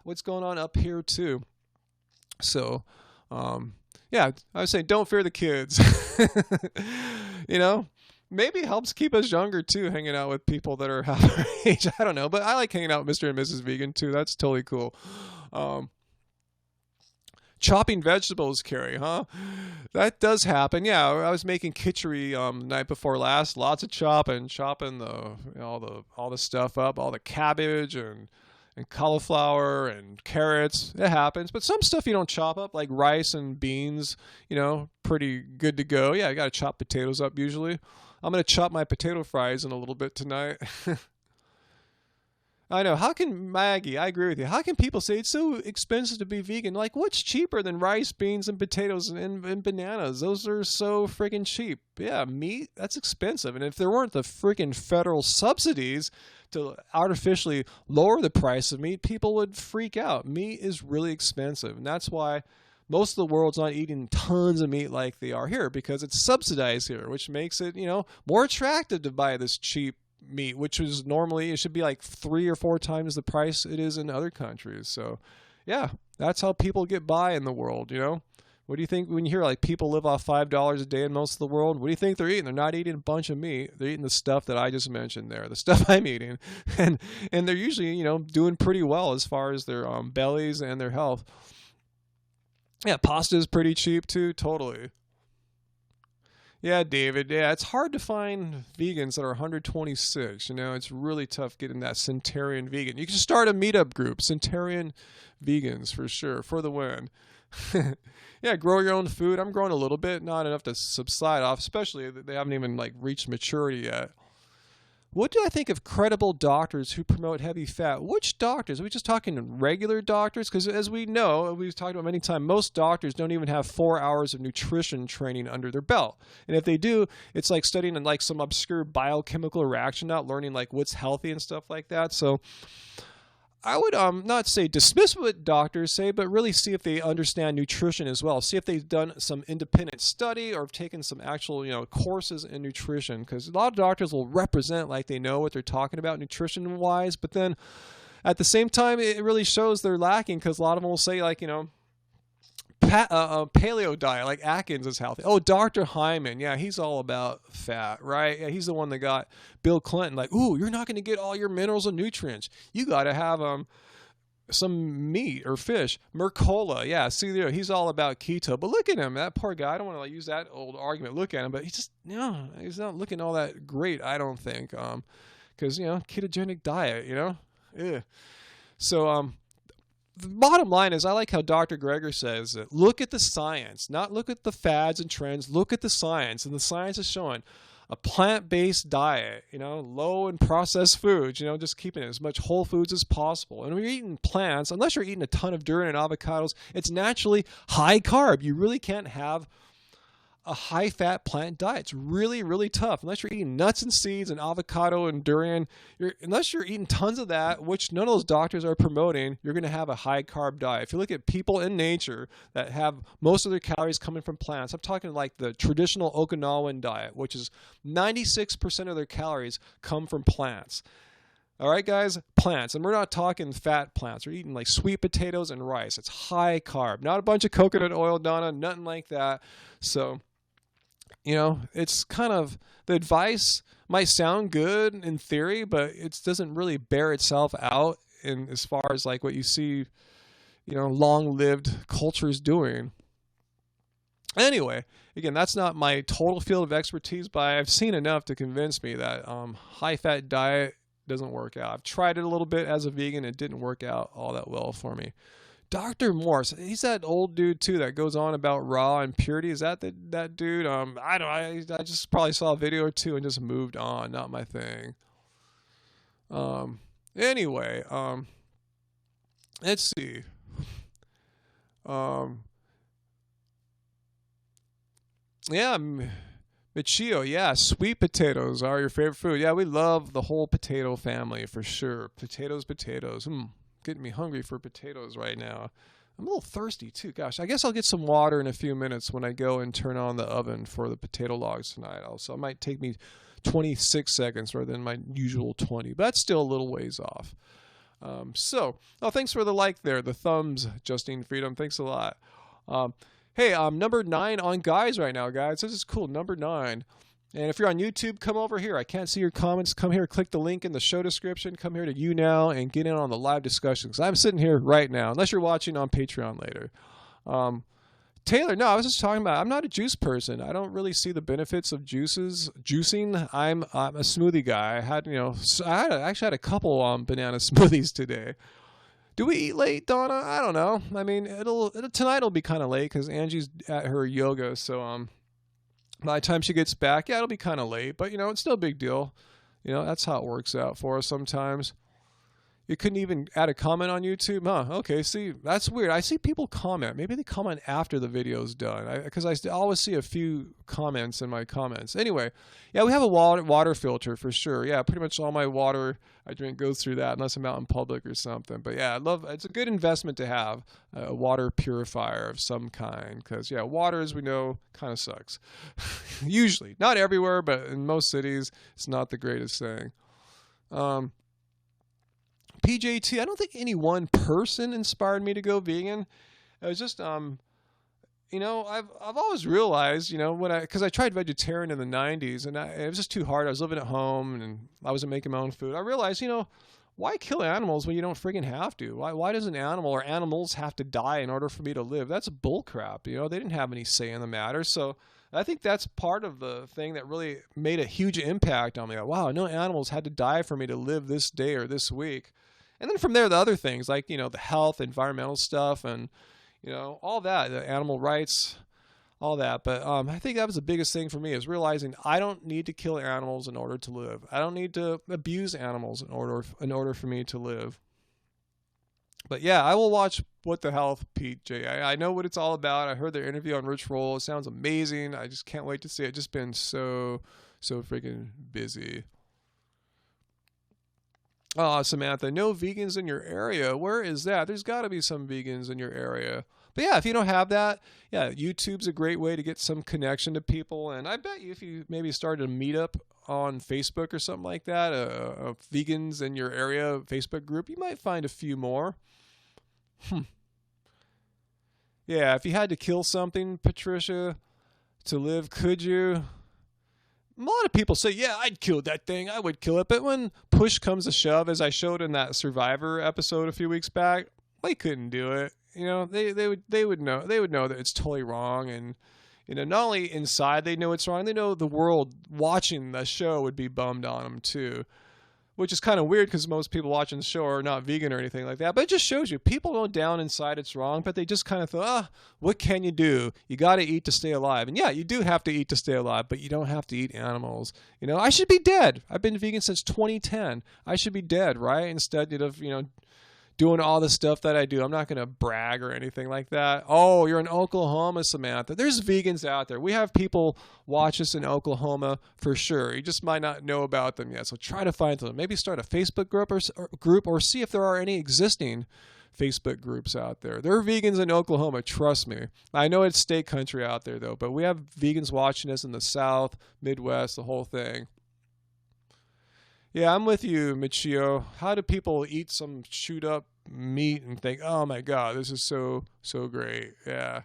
what's going on up here too. So, yeah, I was saying don't fear the kids, Maybe it helps keep us younger, too, hanging out with people that are half our age. I don't know. But I like hanging out with Mr. and Mrs. Vegan, too. That's totally cool. Chopping vegetables, Carrie, huh? That does happen. Yeah, I was making kitchery night before last. Lots of chopping all the stuff up, all the cabbage and cauliflower and carrots. It happens. But some stuff you don't chop up, like rice and beans, pretty good to go. Yeah, I got to chop potatoes up usually. I'm going to chop my potato fries in a little bit tonight. I know. Maggie, I agree with you. How can people say it's so expensive to be vegan? Like, what's cheaper than rice, beans, and potatoes and bananas? Those are so freaking cheap. Yeah, meat, that's expensive. And if there weren't the freaking federal subsidies to artificially lower the price of meat, people would freak out. Meat is really expensive. And that's why most of the world's not eating tons of meat like they are here, because it's subsidized here, which makes it, more attractive to buy this cheap meat, which is normally, it should be like 3 or 4 times the price it is in other countries. So, yeah, that's how people get by in the world, What do you think when you hear like people live off $5 a day in most of the world? What do you think they're eating? They're not eating a bunch of meat. They're eating the stuff that I just mentioned there, the stuff I'm eating. And they're usually, doing pretty well as far as their bellies and their health. Yeah, pasta is pretty cheap too, totally. Yeah, David. Yeah, it's hard to find vegans that are 126. It's really tough getting that Centurion vegan. You can start a meetup group, Centurion Vegans, for sure, for the win. Yeah, grow your own food. I'm growing a little bit, not enough to subside off, especially they haven't even reached maturity yet. What do I think of credible doctors who promote heavy fat? Which doctors? Are we just talking regular doctors? Because as we know, we've talked about many times, most doctors don't even have 4 hours of nutrition training under their belt. And if they do, it's like studying in some obscure biochemical reaction, not learning what's healthy and stuff like that. So I would not say dismiss what doctors say, but really see if they understand nutrition as well. See if they've done some independent study or have taken some actual courses in nutrition. Because a lot of doctors will represent like they know what they're talking about nutrition-wise, but then at the same time, it really shows they're lacking, because a lot of them will say paleo diet, like Atkins is healthy. Oh, Dr. Hyman, yeah, he's all about fat, right? Yeah, he's the one that got Bill Clinton ooh, you're not going to get all your minerals and nutrients. You got to have some meat or fish. Mercola, yeah, see there, he's all about keto. But look at him, that poor guy. I don't want to use that old argument. Look at him, but he's not looking all that great, I don't think. Because ketogenic diet, yeah. So the bottom line is, I like how Dr. Greger says that look at the science, not look at the fads and trends. Look at the science, and the science is showing a plant-based diet, low in processed foods, just keeping as much whole foods as possible. And when you're eating plants, unless you're eating a ton of durian and avocados, it's naturally high carb. You really can't have a high-fat plant diet. It's really, really tough. Unless you're eating nuts and seeds and avocado and durian, unless you're eating tons of that, which none of those doctors are promoting, you're going to have a high-carb diet. If you look at people in nature that have most of their calories coming from plants, I'm talking like the traditional Okinawan diet, which is 96% of their calories come from plants. All right, guys, plants. And we're not talking fat plants. We're eating sweet potatoes and rice. It's high carb. Not a bunch of coconut oil, Donna, nothing like that. So it's kind of, the advice might sound good in theory, but it doesn't really bear itself out in as far as what you see, long-lived cultures doing. Anyway, again, that's not my total field of expertise, but I've seen enough to convince me that high-fat diet doesn't work out. I've tried it a little bit as a vegan. It didn't work out all that well for me. Dr. Morse, he's that old dude too that goes on about raw and purity. Is that that dude? I don't. I just probably saw a video or two and just moved on. Not my thing. Anyway, let's see. Yeah, Michio, yeah, sweet potatoes are your favorite food. Yeah, we love the whole potato family for sure. Potatoes. Getting me hungry for potatoes right now. I'm a little thirsty too. Gosh, I guess I'll get some water in a few minutes when I go and turn on the oven for the potato logs tonight. Also, it might take me 26 seconds rather than my usual 20, but that's still a little ways off. Thanks for the like there, the thumbs, Justine Freedom. Thanks a lot. Hey, I'm number 9 on guys right now, guys. This is cool, number 9. And if you're on YouTube, come over here. I can't see your comments. Come here, click the link in the show description. Come here to YouNow and get in on the live discussions. I'm sitting here right now, unless you're watching on Patreon later. Taylor, no, I was just talking about, I'm not a juice person. I don't really see the benefits of juicing. I'm a smoothie guy. I actually had a couple banana smoothies today. Do we eat late, Donna? I don't know. I mean, tonight will be kind of late because Angie's at her yoga. So by the time she gets back, yeah, it'll be kind of late. But it's still a big deal. That's how it works out for us sometimes. You couldn't even add a comment on YouTube? Huh, okay, see, that's weird. I see people comment. Maybe they comment after the video's done. Because I always see a few comments in my comments. Anyway, yeah, we have a water filter for sure. Yeah, pretty much all my water I drink goes through that unless I'm out in public or something. But yeah, it's a good investment to have a water purifier of some kind. Because, yeah, water, as we know, kind of sucks. Usually. Not everywhere, but in most cities, it's not the greatest thing. PJT, I don't think any one person inspired me to go vegan. It was just, I've always realized, because I tried vegetarian in the 90s and it was just too hard. I was living at home and I wasn't making my own food. I realized, why kill animals when you don't friggin' have to? Why does an animal or animals have to die in order for me to live? That's bullcrap. They didn't have any say in the matter. So I think that's part of the thing that really made a huge impact on me. Like, wow, no animals had to die for me to live this day or this week. And then from there, the other things like, the health, environmental stuff, and, all that, the animal rights, all that. But I think that was the biggest thing for me is realizing I don't need to kill animals in order to live. I don't need to abuse animals in order for me to live. But yeah, I will watch What the Health, Pete J. I know what it's all about. I heard their interview on Rich Roll. It sounds amazing. I just can't wait to see it. Just been so freaking busy. Oh, Samantha, no vegans in your area. Where is that? There's got to be some vegans in your area. But yeah, if you don't have that, yeah, YouTube's a great way to get some connection to people. And I bet you if you maybe started a meetup on Facebook or something like that, a vegans in your area Facebook group, you might find a few more. Yeah, if you had to kill something, Patricia, to live, could you? A lot of people say, yeah, I'd kill that thing. I would kill it. But when push comes to shove, as I showed in that Survivor episode a few weeks back, they couldn't do it. They would know that it's totally wrong. And, not only inside they know it's wrong, they know the world watching the show would be bummed on them too. Which is kind of weird because most people watching the show are not vegan or anything like that. But it just shows you people know down inside it's wrong, but they just kind of thought, what can you do? You got to eat to stay alive. And yeah, you do have to eat to stay alive, but you don't have to eat animals. I should be dead. I've been vegan since 2010. I should be dead, right? Instead of, doing all the stuff that I do. I'm not going to brag or anything like that. Oh, you're in Oklahoma, Samantha. There's vegans out there. We have people watch us in Oklahoma for sure. You just might not know about them yet. So try to find them. Maybe start a Facebook group or see if there are any existing Facebook groups out there. There are vegans in Oklahoma, trust me. I know it's state country out there though, but we have vegans watching us in the South, Midwest, the whole thing. Yeah, I'm with you, Michio. How do people eat some chewed up meat and think, oh my God, this is so great? Yeah.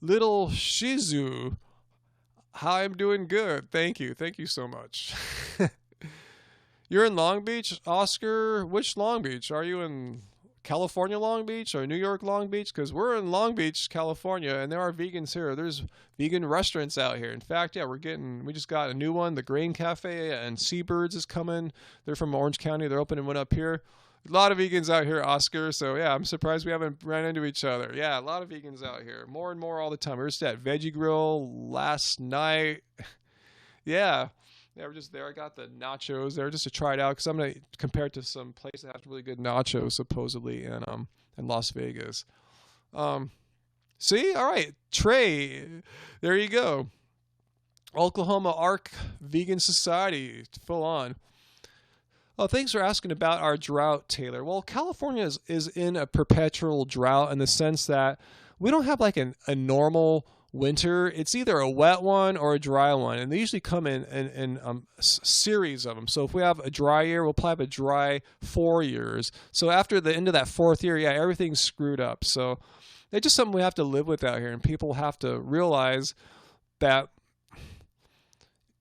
Little Shizu, hi, I'm doing good. Thank you. Thank you so much. You're in Long Beach, Oscar? Which Long Beach? Are you in California Long Beach or New York Long Beach? Because we're in Long Beach, California, and there are vegans here. There's vegan restaurants out here. In fact, yeah, we just got a new one. The Grain Cafe and Seabirds is coming. They're from Orange County. They're opening one up here. A lot of vegans out here, Oscar. So, yeah, I'm surprised we haven't ran into each other. Yeah, a lot of vegans out here. More and more all the time. We were just at Veggie Grill last night. Yeah. Yeah, we're just there. I got the nachos there just to try it out because I'm going to compare it to some place that has really good nachos, supposedly, in Las Vegas. See? All right. Trey, there you go. Oklahoma Arc Vegan Society, full on. Oh, thanks for asking about our drought, Taylor. Well, California is in a perpetual drought in the sense that we don't have like a normal winter. It's either a wet one or a dry one, and they usually come in series of them. So if we have a dry year, we'll probably have a dry 4 years. So after the end of that 4th year, yeah, everything's screwed up. So it's just something we have to live with out here, and people have to realize that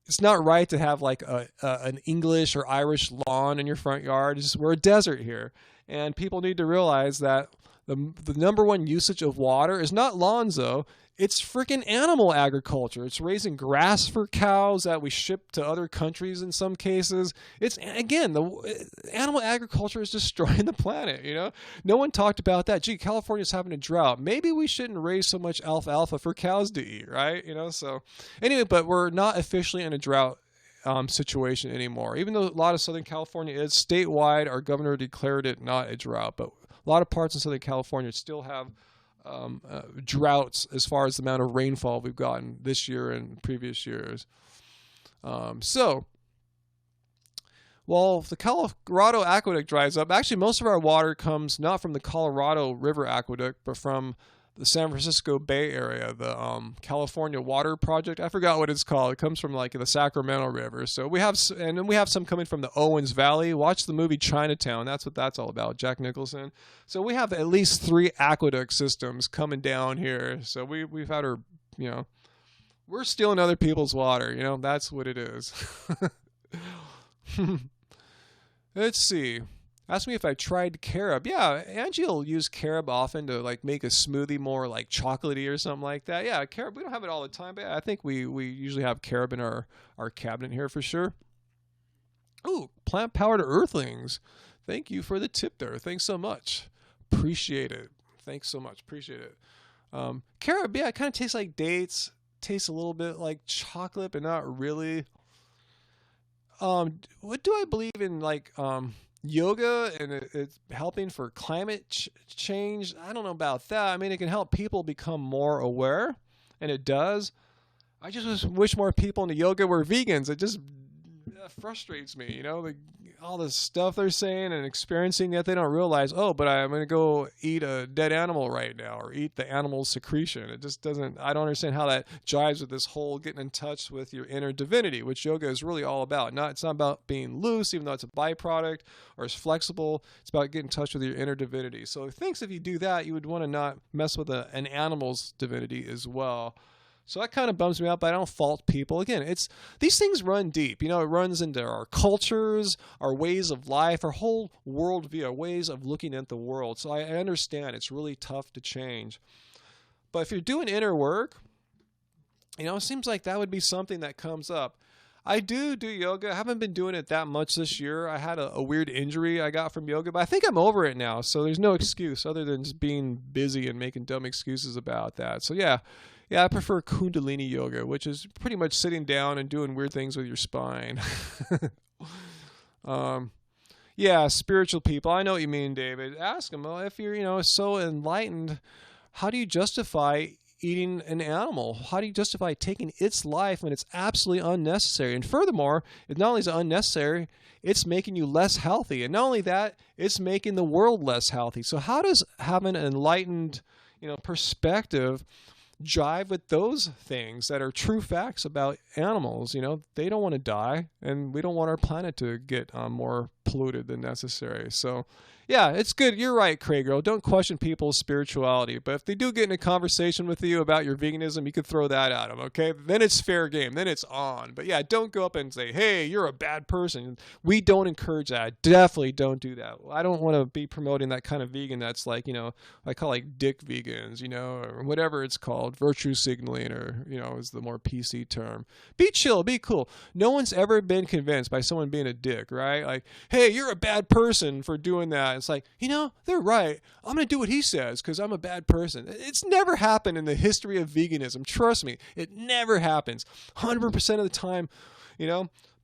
it's not right to have like an English or Irish lawn in your front yard. We're a desert here, and people need to realize that the number one usage of water is not lawns, though. It's freaking animal agriculture. It's raising grass for cows that we ship to other countries in some cases. It's, again, the animal agriculture is destroying the planet, you know? No one talked about that. Gee, California's having a drought. Maybe we shouldn't raise so much alfalfa for cows to eat, right? You know, so anyway, but we're not officially in a drought situation anymore. Even though a lot of Southern California is statewide, our governor declared it not a drought, but a lot of parts in Southern California still have droughts as far as the amount of rainfall we've gotten this year and previous years. So, well, if the Colorado Aqueduct dries up, actually most of our water comes not from the Colorado River Aqueduct, but from the San Francisco Bay Area, the California Water Project. I forgot what it's called. It comes from like the Sacramento River. So we have, and then we have some coming from the Owens Valley. Watch the movie Chinatown. That's what that's all about. Jack Nicholson. So we have at least 3 aqueduct systems coming down here. So we've had our, you know, we're stealing other people's water. You know, that's what it is. Let's see. Ask me if I tried carob. Yeah, Angie will use carob often to like make a smoothie more like chocolatey or something like that. Yeah, carob, we don't have it all the time, but I think we usually have carob in our cabinet here for sure. Ooh, plant-powered earthlings. Thank you for the tip there. Thanks so much. Appreciate it. Thanks so much. Appreciate it. Carob, yeah, it kind of tastes like dates. Tastes a little bit like chocolate, but not really. What do I believe in, like, yoga and it's helping for climate change? I don't know about that. I mean, it can help people become more aware, and it does. I just wish more people into yoga were vegans. It just frustrates me, you know, all the stuff they're saying and experiencing, yet they don't realize, oh, but I'm going to go eat a dead animal right now or eat the animal's secretion. It just doesn't, I don't understand how that jives with this whole getting in touch with your inner divinity, which yoga is really all about. It's not about being loose, even though it's a byproduct, or it's flexible. It's about getting in touch with your inner divinity. So it thinks if you do that, you would want to not mess with an animal's divinity as well. So that kind of bums me out, but I don't fault people. Again, these things run deep. You know, it runs into our cultures, our ways of life, our whole worldview, our ways of looking at the world. So I understand it's really tough to change. But if you're doing inner work, you know, it seems like that would be something that comes up. I do yoga. I haven't been doing it that much this year. I had a weird injury I got from yoga, but I think I'm over it now. So there's no excuse other than just being busy and making dumb excuses about that. So yeah, I prefer Kundalini yoga, which is pretty much sitting down and doing weird things with your spine. Yeah, spiritual people. I know what you mean, David. Ask them, well, if you're, you know, so enlightened, how do you justify eating an animal? How do you justify taking its life when it's absolutely unnecessary? And furthermore, it not only is it unnecessary, it's making you less healthy. And not only that, it's making the world less healthy. So how does having an enlightened, you know, perspective jive with those things that are true facts about animals? You know, they don't want to die, and we don't want our planet to get more polluted than necessary. So, yeah, it's good. You're right, Craig Girl. Don't question people's spirituality. But if they do get in a conversation with you about your veganism, you could throw that at them, okay? Then it's fair game. Then it's on. But yeah, don't go up and say, hey, you're a bad person. We don't encourage that. Definitely don't do that. I don't want to be promoting that kind of vegan that's like, I call like dick vegans, or whatever it's called. Virtue signaling, or, is the more PC term. Be chill. Be cool. No one's ever been convinced by someone being a dick, right? Like, hey, you're a bad person for doing that. It's like, they're right. I'm going to do what he says because I'm a bad person. It's never happened in the history of veganism. Trust me, it never happens. 100% of the time,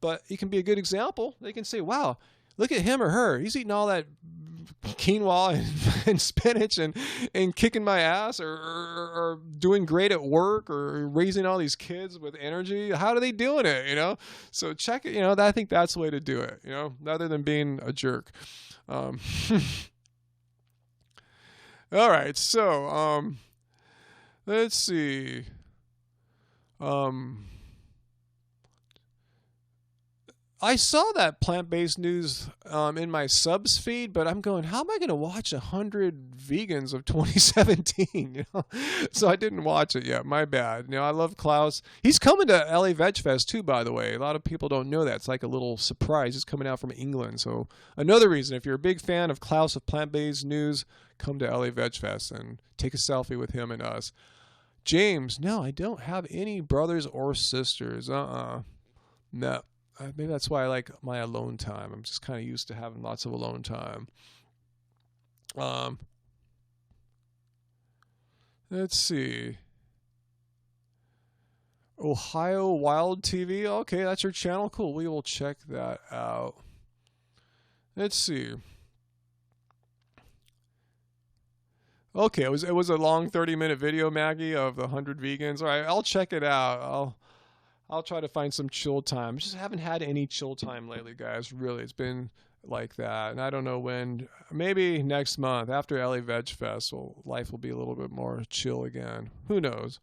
but it can be a good example. They can say, wow, look at him or her. He's eating all that quinoa and spinach and kicking my ass or doing great at work or raising all these kids with energy. How are they doing it, So check it, I think that's the way to do it, rather than being a jerk. All right, so let's see. I saw that plant-based news in my subs feed, but I'm going, how am I going to watch 100 vegans of 2017? So I didn't watch it yet. My bad. I love Klaus. He's coming to LA Veg Fest too, by the way. A lot of people don't know that. It's like a little surprise. He's coming out from England. So another reason, if you're a big fan of Klaus of plant-based news, come to LA Veg Fest and take a selfie with him and us. James, no, I don't have any brothers or sisters. No. Maybe that's why I like my alone time. I'm just kind of used to having lots of alone time. Let's see. Ohio Wild TV. Okay, that's your channel. Cool. We will check that out. Let's see. Okay, it was a long 30-minute video, Maggie, of the 100 vegans. All right, I'll check it out. I'll try to find some chill time. Just haven't had any chill time lately, guys. Really, it's been like that. And I don't know when. Maybe next month after LA Veg Fest, life will be a little bit more chill again. Who knows?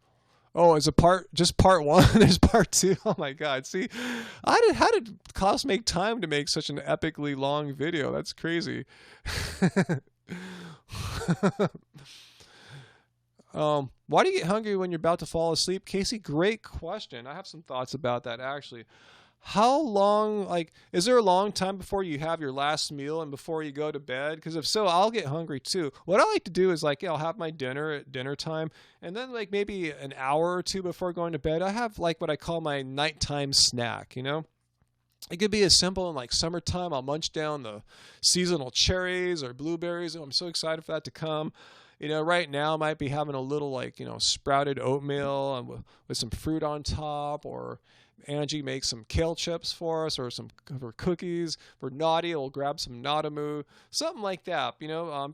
Oh, is just part one? There's part two. Oh my God! See, how did Klaus make time to make such an epically long video? That's crazy. Why do you get hungry when you're about to fall asleep? Casey, great question. I have some thoughts about that actually. How long, is there a long time before you have your last meal and before you go to bed? Because if so, I'll get hungry too. What I like to do is I'll have my dinner at dinner time, and then maybe an hour or two before going to bed, I have what I call my nighttime snack, It could be as simple in summertime. I'll munch down the seasonal cherries or blueberries. Oh, I'm so excited for that to come. Right now I might be having a little sprouted oatmeal and with some fruit on top, or Angie makes some kale chips for us, or some for cookies. We're naughty, we'll grab some Nadamu, something like that.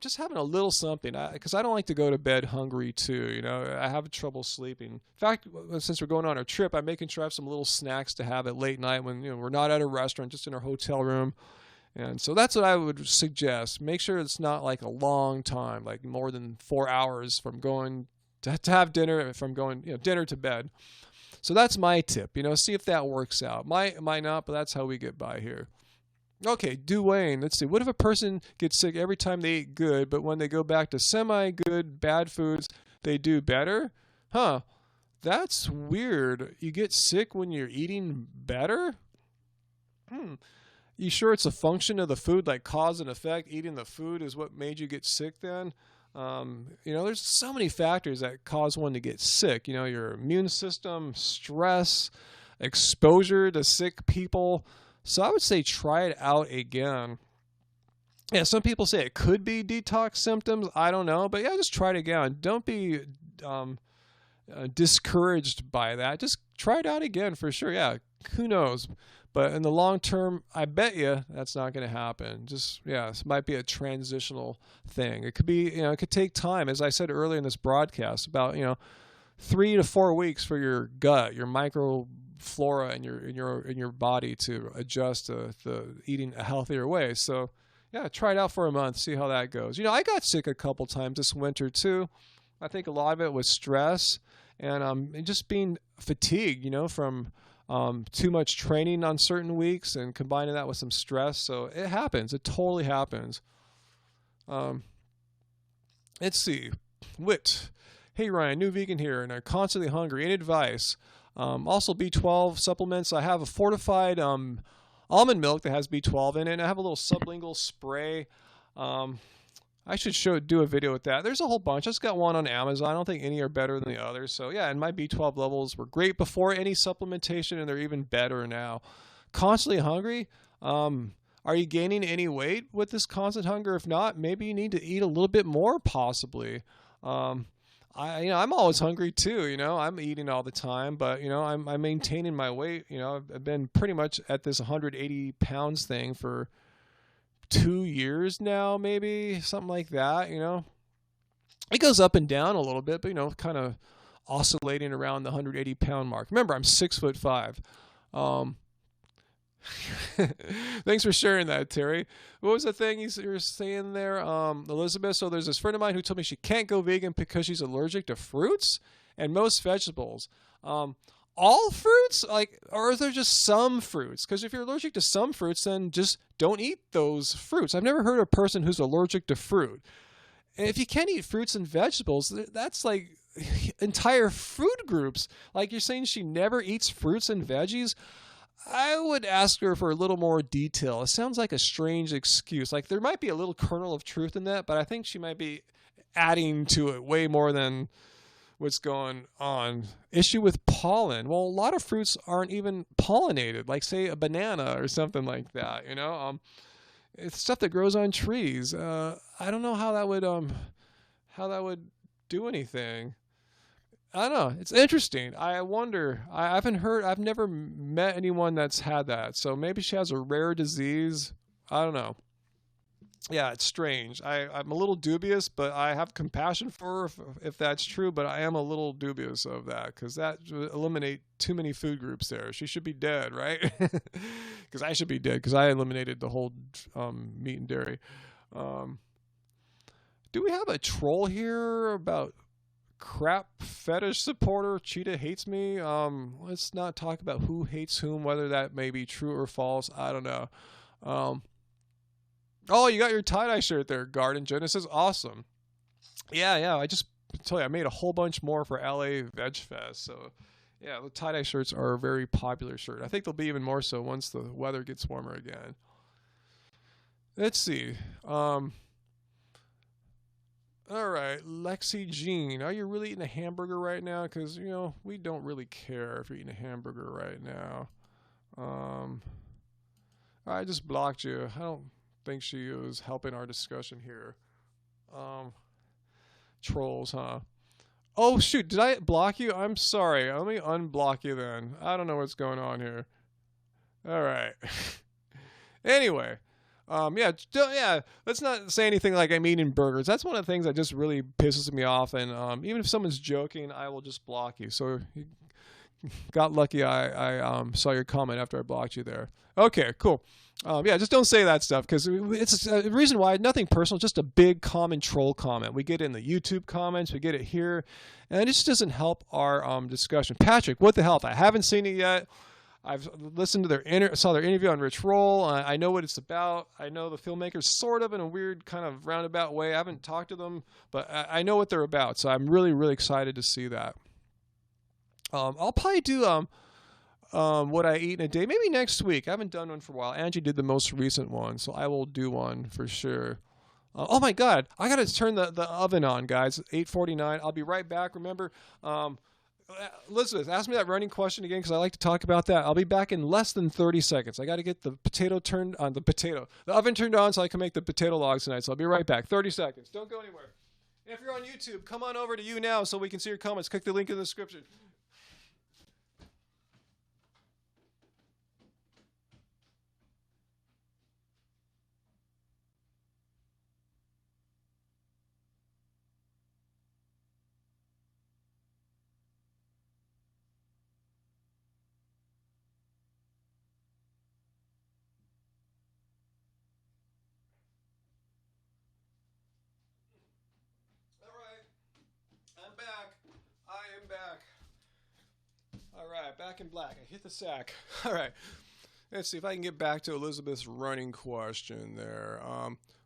Just having a little something, because I don't like to go to bed hungry too. I have trouble sleeping. In fact, since we're going on our trip, I'm making sure I have some little snacks to have at late night when we're not at a restaurant, just in our hotel room. And so that's what I would suggest. Make sure it's not a long time, more than 4 hours from going to have dinner, from going dinner to bed. So that's my tip. See if that works out. Might not, but that's how we get by here. Okay, Duane. Let's see. What if a person gets sick every time they eat good, but when they go back to semi-good, bad foods, they do better? Huh. That's weird. You get sick when you're eating better? You sure it's a function of the food, cause and effect? Eating the food is what made you get sick then? There's so many factors that cause one to get sick. Your immune system, stress, exposure to sick people. So I would say try it out again. Yeah, some people say it could be detox symptoms. I don't know. But yeah, just try it again. Don't be discouraged by that. Just try it out again for sure. Yeah, who knows? But in the long term, I bet you that's not going to happen. This might be a transitional thing. It could be, it could take time. As I said earlier in this broadcast, about 3 to 4 weeks for your gut, your microflora in your body to adjust to eating a healthier way. So yeah, try it out for a month, see how that goes. I got sick a couple times this winter too. I think a lot of it was stress and just being fatigued, from too much training on certain weeks and combining that with some stress. So it happens. It totally happens. Um, let's see. Wit. Hey Ryan, new vegan here, and I'm constantly hungry. Any advice? Also B12 supplements. I have a fortified almond milk that has B12 in it, and I have a little sublingual spray. I should do a video with that. There's a whole bunch. I just got one on Amazon. I don't think any are better than the others. So yeah, and my B12 levels were great before any supplementation, and they're even better now. Constantly hungry. Are you gaining any weight with this constant hunger? If not, maybe you need to eat a little bit more, possibly. I'm always hungry too. I'm eating all the time, but I'm maintaining my weight. I've been pretty much at this 180 pounds thing for 2 years now, maybe something like that. It goes up and down a little bit, but kind of oscillating around the 180 pound mark. Remember, I'm 6'5". Thanks for sharing that, Terry. What was the thing you were saying there, Elizabeth? So there's this friend of mine who told me she can't go vegan because she's allergic to fruits and most vegetables. All fruits, or is there just some fruits? Because if you're allergic to some fruits, then just don't eat those fruits. I've never heard of a person who's allergic to fruit. And if you can't eat fruits and vegetables, that's like entire food groups. Like you're saying she never eats fruits and veggies. I would ask her for a little more detail. It sounds like a strange excuse. Like there might be a little kernel of truth in that, but I think she might be adding to it way more than what's going on. Issue with pollen. Well, a lot of fruits aren't even pollinated, like say a banana or something like that. It's stuff that grows on trees. I don't know how that would do anything. I don't know. It's interesting. I wonder. I've never met anyone that's had that. So maybe she has a rare disease. I don't know. Yeah, it's strange. I'm a little dubious, but I have compassion for her if that's true, but I am a little dubious of that because that would eliminate too many food groups there. She should be dead, right? Because I should be dead because I eliminated the whole meat and dairy. Do we have a troll here about crap fetish supporter? Cheetah hates me. Let's not talk about who hates whom, whether that may be true or false. I don't know. Oh, you got your tie-dye shirt there, Garden Genesis. Awesome. Yeah. I just tell you, I made a whole bunch more for LA Veg Fest. So, yeah, the tie-dye shirts are a very popular shirt. I think they'll be even more so once the weather gets warmer again. Let's see. All right, Lexi Jean, are you really eating a hamburger right now? Because, we don't really care if you're eating a hamburger right now. I just blocked you. I don't think she was helping our discussion here. Trolls, huh? Oh, shoot, did I block you? I'm sorry. Let me unblock you then. I don't know what's going on here. All right. Anyway. Let's not say anything like I'm eating burgers. That's one of the things that just really pisses me off. And even if someone's joking, I will just block you. So you got lucky I saw your comment after I blocked you there. Okay, cool. Just don't say that stuff because it's a reason why. Nothing personal, just a big common troll comment. We get it in the YouTube comments, we get it here, and it just doesn't help our discussion. Patrick, what the hell? I haven't seen it yet. I've listened to saw their interview on Rich Roll. I know what it's about. I know the filmmakers sort of in a weird kind of roundabout way. I haven't talked to them, but I know what they're about. So I'm really, really excited to see that. I'll probably do what I eat in a day, maybe next week. I haven't done one for a while. Angie did the most recent one, so I will do one for sure. Oh my God, I gotta turn the oven on, guys. 8:49. I'll be right back. Remember, Elizabeth, ask me that running question again because I like to talk about that. I'll be back in less than 30 seconds. I got to get the oven turned on so I can make the potato logs tonight. So I'll be right back. 30 seconds. Don't go anywhere. And if you're on YouTube, come on over to YouNow so we can see your comments. Click the link in the description. All right. I'm back. I am back. back in black. I hit the sack. All right. Let's see if I can get back to Elizabeth's running question there.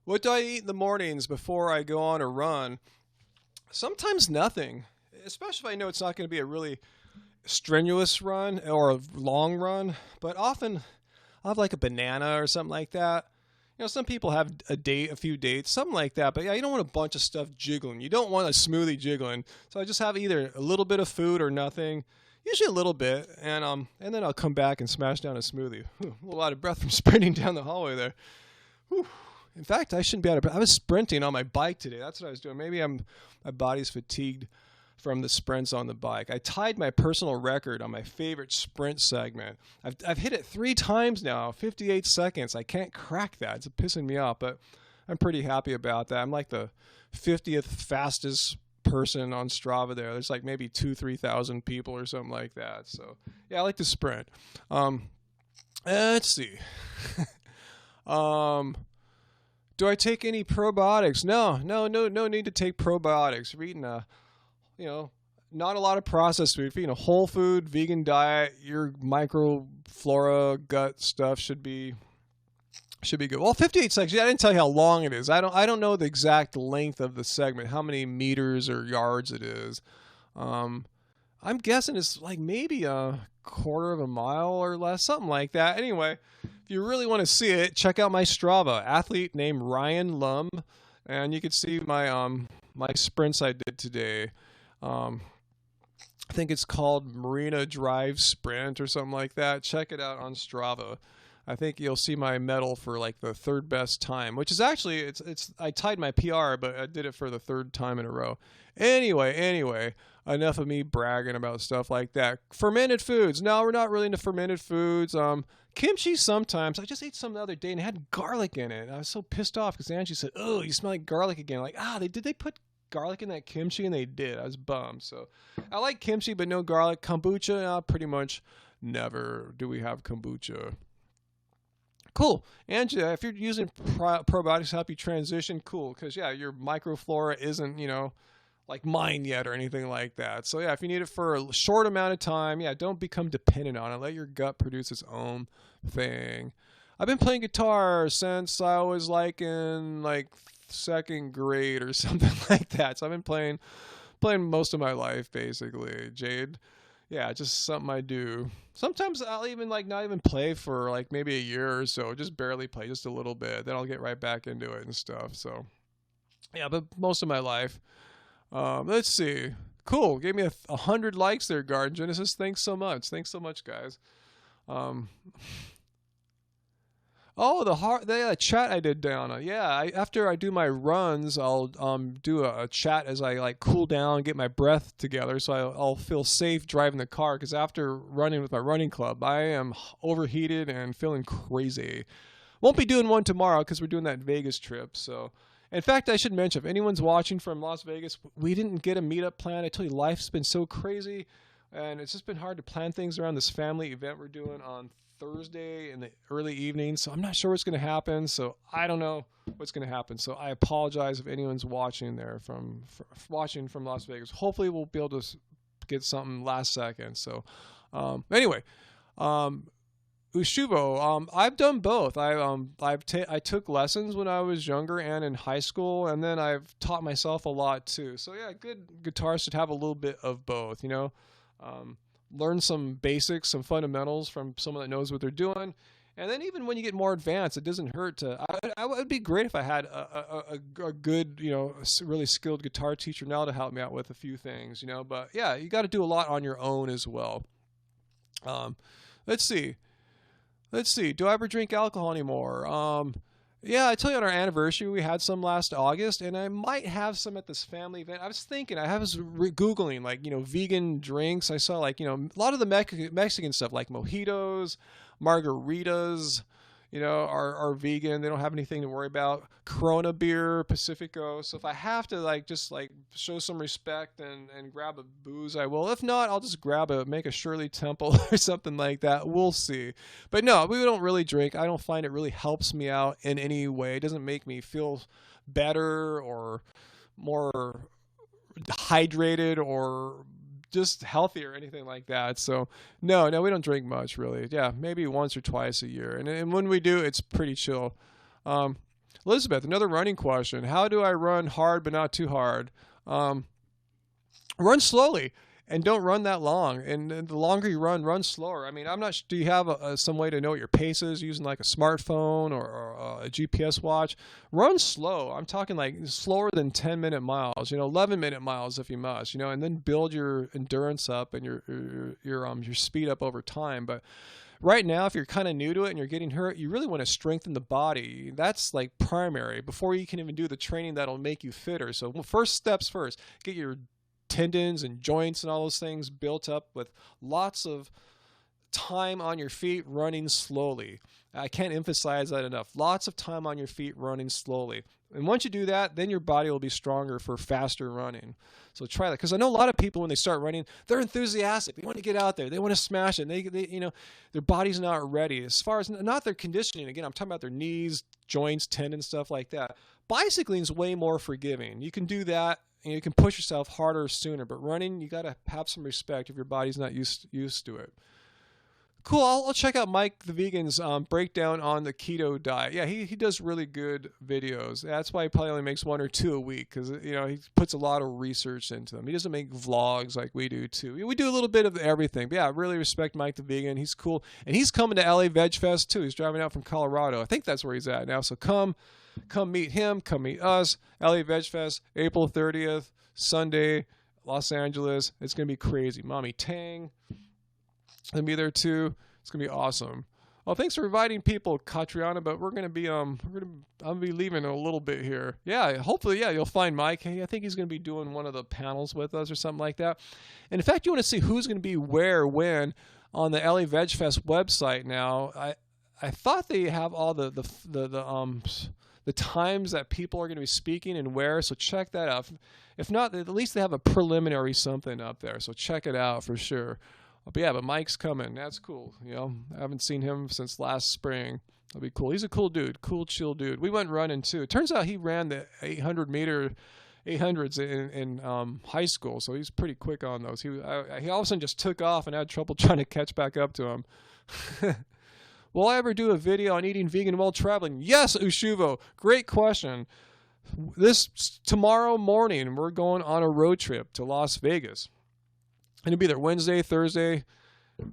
What do I eat in the mornings before I go on a run? Sometimes nothing, especially if I know it's not going to be a really strenuous run or a long run. But often I'll have like a banana or something like that. You know, some people have a few dates, something like that. But yeah, you don't want a bunch of stuff jiggling. You don't want a smoothie jiggling. So I just have either a little bit of food or nothing. Usually a little bit, and then I'll come back and smash down a smoothie. Whew, a lot of breath from sprinting down the hallway there. Whew. In fact, I shouldn't be out of breath. I was sprinting on my bike today. That's what I was doing. Maybe my body's fatigued from the sprints on the bike. I tied my personal record on my favorite sprint segment. I've hit it 3 times now, 58 seconds. I can't crack that. It's pissing me off, but I'm pretty happy about that. I'm like the 50th fastest person on Strava there. There's like maybe 2,000-3,000 people or something like that. So yeah, I like to sprint. Let's see. Do I take any probiotics? No need to take probiotics. We're eating not a lot of processed food. If you're eating a whole food, vegan diet, your microflora, gut stuff should be good. Well, 58 seconds. Yeah, I didn't tell you how long it is. I don't know the exact length of the segment, how many meters or yards it is. I'm guessing it's like maybe a quarter of a mile or less, something like that. Anyway, if you really want to see it, check out my Strava. Athlete named Ryan Lum, and you can see my my sprints I did today. I think it's called Marina Drive Sprint or something like that. Check it out on Strava. I think you'll see my medal for like the 3rd best time, which is actually, it's I tied my PR, but I did it for the 3rd time in a row. Anyway, enough of me bragging about stuff like that. Fermented foods. No, we're not really into fermented foods. Kimchi sometimes. I just ate some the other day and it had garlic in it. I was so pissed off because Angie said, "Oh, you smell like garlic again." Like, did they put garlic in that kimchi? And they did. I was bummed. So I like kimchi, but no garlic. Kombucha, pretty much never do we have kombucha. Cool. Angie, if you're using probiotics to help you transition, cool. Because, yeah, your microflora isn't, like mine yet or anything like that. So, yeah, if you need it for a short amount of time, yeah, don't become dependent on it. Let your gut produce its own thing. I've been playing guitar since I was like in like 2nd grade or something like that. So I've been playing most of my life, basically. Jade. Yeah, just something I do. Sometimes I'll even not even play for like maybe a year or so, just barely play, just a little bit. Then I'll get right back into it and stuff. So, yeah, but most of my life. Let's see. Cool. Gave me 100 likes there, Garden Genesis. Thanks so much. Thanks so much, guys. Oh, the chat I did down. After I do my runs, I'll do a chat as I like cool down, get my breath together, so I'll feel safe driving the car. Because after running with my running club, I am overheated and feeling crazy. Won't be doing one tomorrow because we're doing that Vegas trip. So, in fact, I should mention if anyone's watching from Las Vegas, we didn't get a meetup plan. I tell you, life's been so crazy, and it's just been hard to plan things around this family event we're doing on Thursday in the early evening, so I'm not sure what's going to happen. So I don't know what's going to happen. So I apologize if anyone's watching there watching from Las Vegas. Hopefully we'll be able to get something last second. So anyway, Ushuvo, I've done both. I took lessons when I was younger and in high school, and then I've taught myself a lot too. So yeah, good guitarists should have a little bit of both. Learn some basics, some fundamentals from someone that knows what they're doing. And then even when you get more advanced, it doesn't hurt to, it would be great if I had a good, really skilled guitar teacher now to help me out with a few things, but yeah, you got to do a lot on your own as well. Let's see. Do I ever drink alcohol anymore? Yeah, I tell you on our anniversary, we had some last August, and I might have some at this family event. I was thinking, I was Googling, vegan drinks. I saw, a lot of the Mexican stuff, like mojitos, margaritas, are vegan. They don't have anything to worry about. Corona beer, Pacifico. So if I have to, just show some respect and grab a booze, I will. If not, I'll just make a Shirley Temple or something like that. We'll see. But no, we don't really drink. I don't find it really helps me out in any way. It doesn't make me feel better or more hydrated or just healthy or anything like that. So no, we don't drink much really. Yeah, maybe once or twice a year. And when we do, it's pretty chill. Elizabeth, another running question. How do I run hard but not too hard? Run slowly. And don't run that long. And the longer you run slower. I mean, I'm not. Do you have some way to know what your pace is using like a smartphone or a GPS watch? Run slow. I'm talking like slower than 10-minute miles. 11-minute miles if you must. And then build your endurance up and your speed up over time. But right now, if you're kind of new to it and you're getting hurt, you really want to strengthen the body. That's like primary before you can even do the training that'll make you fitter. So first steps first. Get your tendons and joints and all those things built up with lots of time on your feet running slowly. I can't emphasize that enough. Lots of time on your feet running slowly. And once you do that, then your body will be stronger for faster running. So try that. Because I know a lot of people, when they start running, they're enthusiastic. They want to get out there. They want to smash it. Their body's not ready. As far as not their conditioning. Again, I'm talking about their knees, joints, tendons, stuff like that. Bicycling is way more forgiving. You can do that. And you can push yourself harder sooner, but running, you got to have some respect if your body's not used to it. Cool. I'll check out Mike the Vegan's breakdown on the keto diet. Yeah, he does really good videos. That's why he probably only makes 1 or 2 a week because he puts a lot of research into them. He doesn't make vlogs like we do too. We do a little bit of everything. But yeah, I really respect Mike the Vegan. He's cool, and he's coming to LA Veg Fest too. He's driving out from Colorado. I think that's where he's at now. So come meet him, come meet us. LA Veg Fest, April 30th, Sunday, Los Angeles. It's going to be crazy. Mommy Tang going to be there too. It's going to be awesome. Well, thanks for inviting people, Catriona, but I'm going to be leaving in a little bit here. Yeah, hopefully, you'll find Mike. Hey, I think he's going to be doing one of the panels with us or something like that. And in fact, you want to see who's going to be where, when on the LA Veg Fest website now. I thought they have all the times that people are going to be speaking and where, so check that out. If not, at least they have a preliminary something up there, so check it out for sure. But Mike's coming. That's cool. I haven't seen him since last spring. That'll be cool. He's a cool dude, cool, chill dude. We went running too. It turns out he ran the 800s in high school, so he's pretty quick on those. He all of a sudden just took off and had trouble trying to catch back up to him. Will I ever do a video on eating vegan while traveling? Yes, Ushuvo. Great question. Tomorrow morning, we're going on a road trip to Las Vegas. And it'll be there Wednesday, Thursday,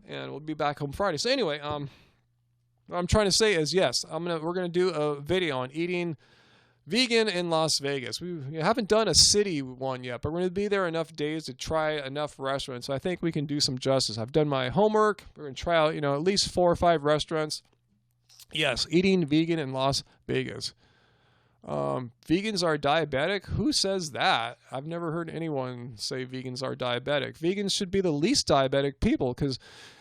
and we'll be back home Friday. So anyway, what I'm trying to say is yes, we're gonna do a video on eating vegan in Las Vegas. We haven't done a city one yet, but we're going to be there enough days to try enough restaurants. So I think we can do some justice. I've done my homework. We're going to try out, at least 4 or 5 restaurants. Yes, eating vegan in Las Vegas. Vegans are diabetic? Who says that? I've never heard anyone say vegans are diabetic. Vegans should be the least diabetic people because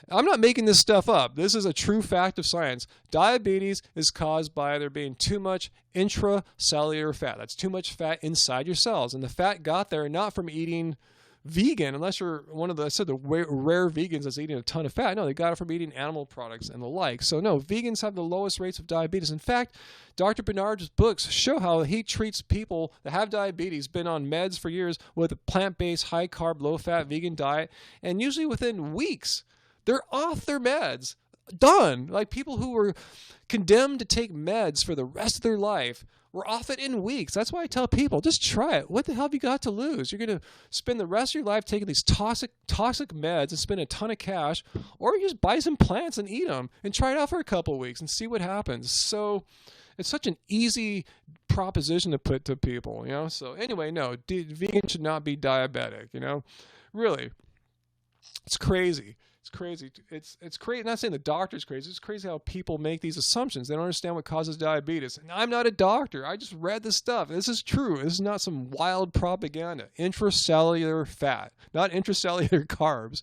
I'm not making this stuff up. This is a true fact of science. Diabetes is caused by there being too much intracellular fat. That's too much fat inside your cells. And the fat got there not from eating vegan, unless you're one of the rare vegans that's eating a ton of fat. No, they got it from eating animal products and the like. So no, vegans have the lowest rates of diabetes. In fact, Dr. Bernard's books show how he treats people that have diabetes, been on meds for years, with a plant-based, high-carb, low-fat vegan diet, and usually within weeks, they're off their meds. Done. Like people who were condemned to take meds for the rest of their life were off it in weeks. That's why I tell people, just try it. What the hell have you got to lose? You're going to spend the rest of your life taking these toxic meds and spend a ton of cash, or you just buy some plants and eat them and try it out for a couple of weeks and see what happens. So it's such an easy proposition to put to people, So anyway, no, vegan should not be diabetic, Really. It's crazy. It's crazy. It's crazy. Not saying the doctor's crazy. It's crazy how people make these assumptions. They don't understand what causes diabetes. And I'm not a doctor. I just read this stuff. This is true. This is not some wild propaganda. Intracellular fat, not intracellular carbs.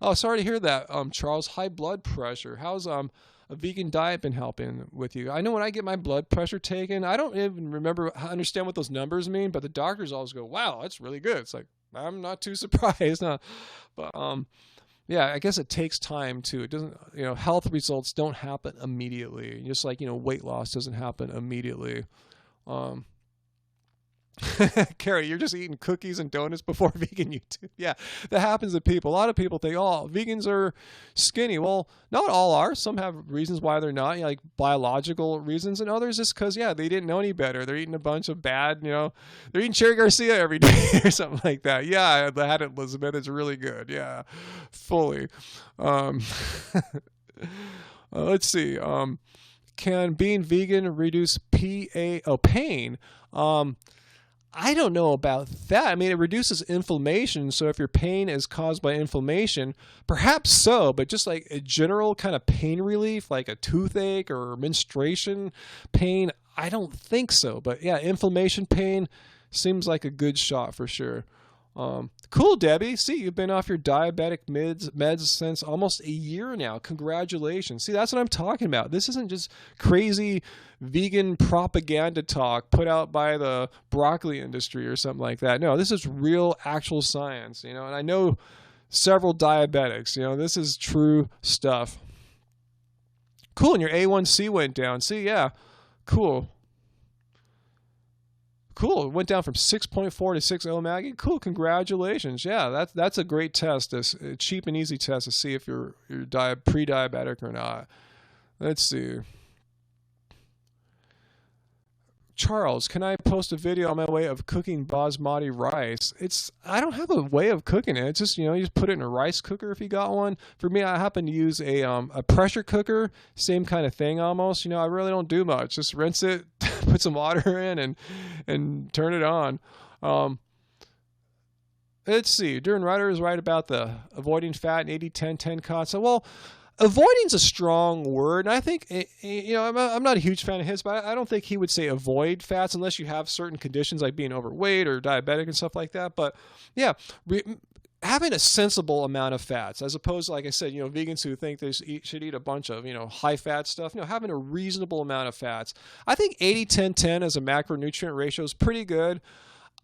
Oh, sorry to hear that, Charles. High blood pressure. How's a vegan diet been helping with you? I know when I get my blood pressure taken, I don't even understand what those numbers mean, but the doctors always go, "Wow, that's really good." It's like, I'm not too surprised, huh? But yeah, I guess it takes time too. It doesn't, health results don't happen immediately. Just like weight loss doesn't happen immediately. Carrie, you're just eating cookies and donuts before vegan YouTube. Yeah, that happens to people. A lot of people think, oh, vegans are skinny. Well, not all are. Some have reasons why they're not, like biological reasons, and others just because, yeah, they didn't know any better. They're eating a bunch of bad, they're eating Cherry Garcia every day or something like that. Yeah, I had it, Elizabeth. It's really good. Yeah, fully. Um, let's see. Can being vegan reduce pain? I don't know about that. I mean, it reduces inflammation. So if your pain is caused by inflammation, perhaps so, but just like a general kind of pain relief, like a toothache or menstruation pain, I don't think so. But yeah, inflammation pain seems like a good shot for sure. Cool, Debbie. See, you've been off your diabetic meds since almost a year now. Congratulations. See, that's what I'm talking about. This isn't just crazy vegan propaganda talk put out by the broccoli industry or something like that. No, this is real, actual science, and I know several diabetics, this is true stuff. Cool, and your A1C went down. See, yeah, cool. Cool. It went down from 6.4 to 6.0 Maggie. Cool. Congratulations. Yeah, that's a great test. A cheap and easy test to see if you're pre-diabetic or not. Let's see. Charles, can I post a video on my way of cooking basmati rice? I don't have a way of cooking it. It's just, you just put it in a rice cooker if you got one. For me, I happen to use a pressure cooker, same kind of thing almost. I really don't do much. Just rinse it, put some water in and turn it on. Let's see. Duran Ryder is right about the avoiding fat and 80-10-10 concept. Well, avoiding's a strong word, and I think, I'm not a huge fan of his, but I don't think he would say avoid fats unless you have certain conditions like being overweight or diabetic and stuff like that. But yeah, having a sensible amount of fats, as opposed to, like I said, vegans who think they should eat a bunch of, high fat stuff, having a reasonable amount of fats. I think 80-10-10 as a macronutrient ratio is pretty good.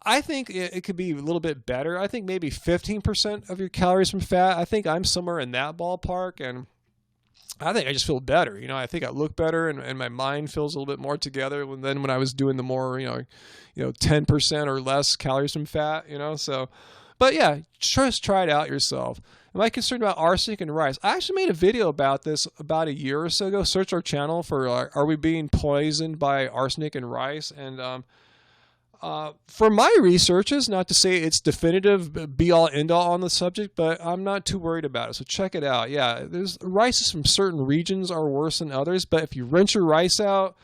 I think it could be a little bit better. I think maybe 15% of your calories from fat. I think I'm somewhere in that ballpark, and I think I just feel better. I think I look better, and my mind feels a little bit more together than when I was doing the more, 10% or less calories from fat, So, but yeah, just try it out yourself. Am I concerned about arsenic and rice? I actually made a video about this about a year or so ago. Search our channel for are we being poisoned by arsenic and rice? And for my researches, not to say it's definitive, be-all, end-all on the subject, but I'm not too worried about it. So check it out. Yeah, rices from certain regions are worse than others, but if you rinse your rice out,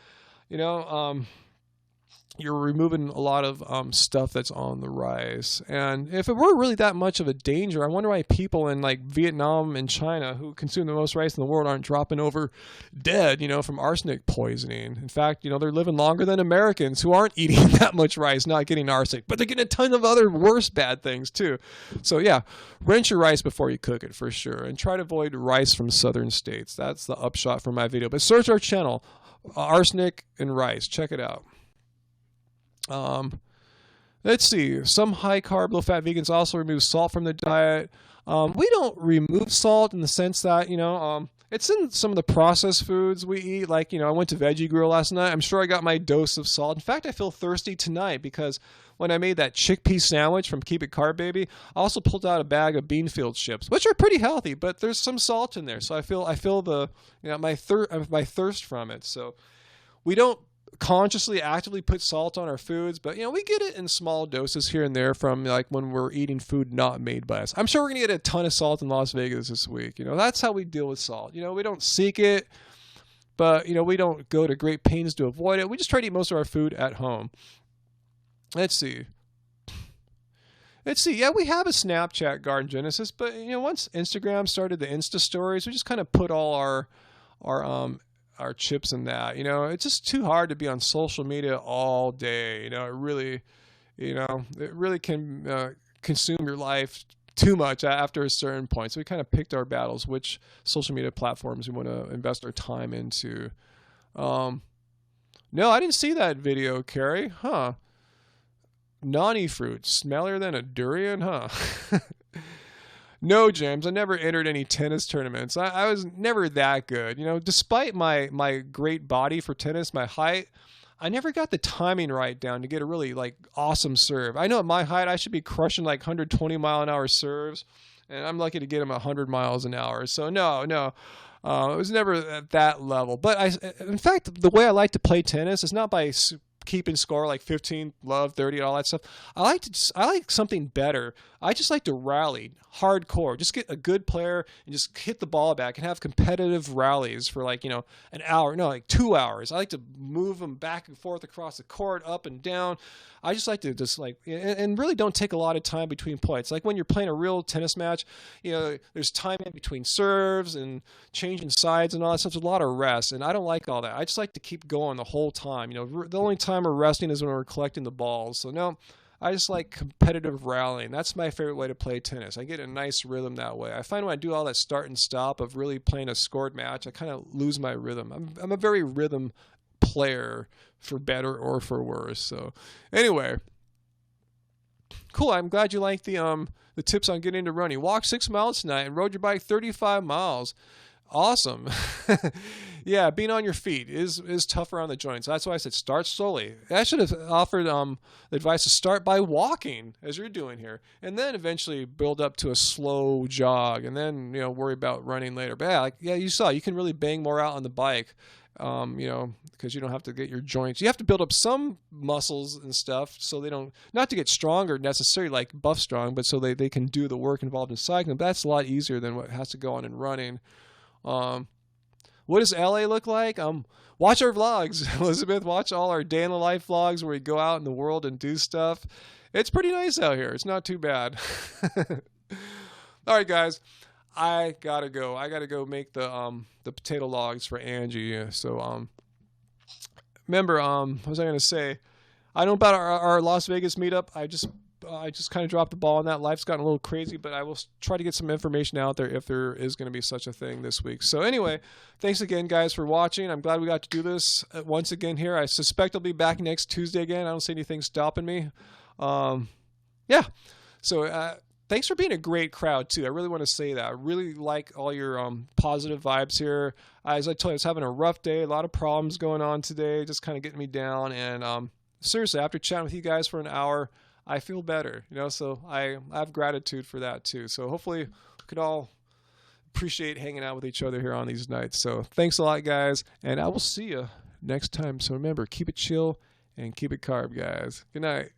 you're removing a lot of stuff that's on the rice. And if it were really that much of a danger, I wonder why people in like Vietnam and China, who consume the most rice in the world, aren't dropping over dead, from arsenic poisoning. In fact, they're living longer than Americans who aren't eating that much rice, not getting arsenic, but they're getting a ton of other worse bad things too. So yeah, rinse your rice before you cook it for sure, and try to avoid rice from southern states. That's the upshot for my video. But search our channel, arsenic and rice. Check it out. Let's see. Some high-carb, low-fat vegans also remove salt from the diet. We don't remove salt in the sense that, it's in some of the processed foods we eat. Like, I went to Veggie Grill last night. I'm sure I got my dose of salt. In fact, I feel thirsty tonight because when I made that chickpea sandwich from Keep It Carb Baby, I also pulled out a bag of Beanfield chips, which are pretty healthy, but there's some salt in there. So I feel the, my thirst from it. So we don't consciously actively put salt on our foods, but we get it in small doses here and there from like when we're eating food not made by us. I'm sure we're gonna get a ton of salt in Las Vegas this week. That's how we deal with salt. We don't seek it, but we don't go to great pains to avoid it. We just try to eat most of our food at home. Let's see. Yeah, we have a Snapchat Garden Genesis, but once Instagram started the Insta stories, we just kind of put all our chips in that. It's just too hard to be on social media all day. It really can consume your life too much after a certain point. So we kind of picked our battles, which social media platforms we want to invest our time into. No, I didn't see that video, Carrie. Huh? Nani fruit, smellier than a durian, huh? No, James, I never entered any tennis tournaments. I was never that good. Despite my great body for tennis, my height, I never got the timing right down to get a really like awesome serve. I know at my height I should be crushing like 120-mile-an-hour serves, and I'm lucky to get them 100 miles an hour. So no, it was never at that level. But in fact, the way I like to play tennis is not by keeping score like 15, love, 30, all that stuff. I like something better. I just like to rally hardcore. Just get a good player and just hit the ball back and have competitive rallies for like, an hour, no, like 2 hours. I like to move them back and forth across the court, up and down. I just like to and really don't take a lot of time between points. Like when you're playing a real tennis match, there's time in between serves and changing sides and all that stuff. There's a lot of rest, and I don't like all that. I just like to keep going the whole time. The only time we're resting is when we're collecting the balls. So no, I just like competitive rallying. That's my favorite way to play tennis. I get a nice rhythm that way. I find when I do all that start and stop of really playing a scored match, I kind of lose my rhythm. I'm a very rhythm player, for better or for worse. So anyway, cool. I'm glad you like the tips on getting into running. Walk 6 miles tonight and rode your bike 35 miles. Awesome. Yeah, being on your feet is tougher on the joints. That's why I said start slowly. I should have offered advice to start by walking, as you're doing here, and then eventually build up to a slow jog, and then worry about running later. But yeah, you saw you can really bang more out on the bike, because you don't have to get your joints. You have to build up some muscles and stuff so they don't, not to get stronger necessarily like buff strong, but so they can do the work involved in cycling. But that's a lot easier than what has to go on in running. What does LA look like? Watch our vlogs, Elizabeth. Watch all our day in the life vlogs where we go out in the world and do stuff. It's pretty nice out here. It's not too bad. All right, guys. I gotta go. I gotta go make the potato logs for Angie. So remember, what was I gonna say? I know about our Las Vegas meetup. I just kind of dropped the ball on that. Life's gotten a little crazy, but I will try to get some information out there if there is going to be such a thing this week. So anyway, thanks again, guys, for watching. I'm glad we got to do this once again here. I suspect I'll be back next Tuesday again. I don't see anything stopping me. Yeah. So thanks for being a great crowd, too. I really want to say that. I really like all your positive vibes here. As I told you, I was having a rough day. A lot of problems going on today, just kind of getting me down. And seriously, after chatting with you guys for an hour, I feel better, so I have gratitude for that too. So hopefully we could all appreciate hanging out with each other here on these nights. So thanks a lot, guys, and I will see you next time. So remember, keep it chill and keep it carb, guys. Good night.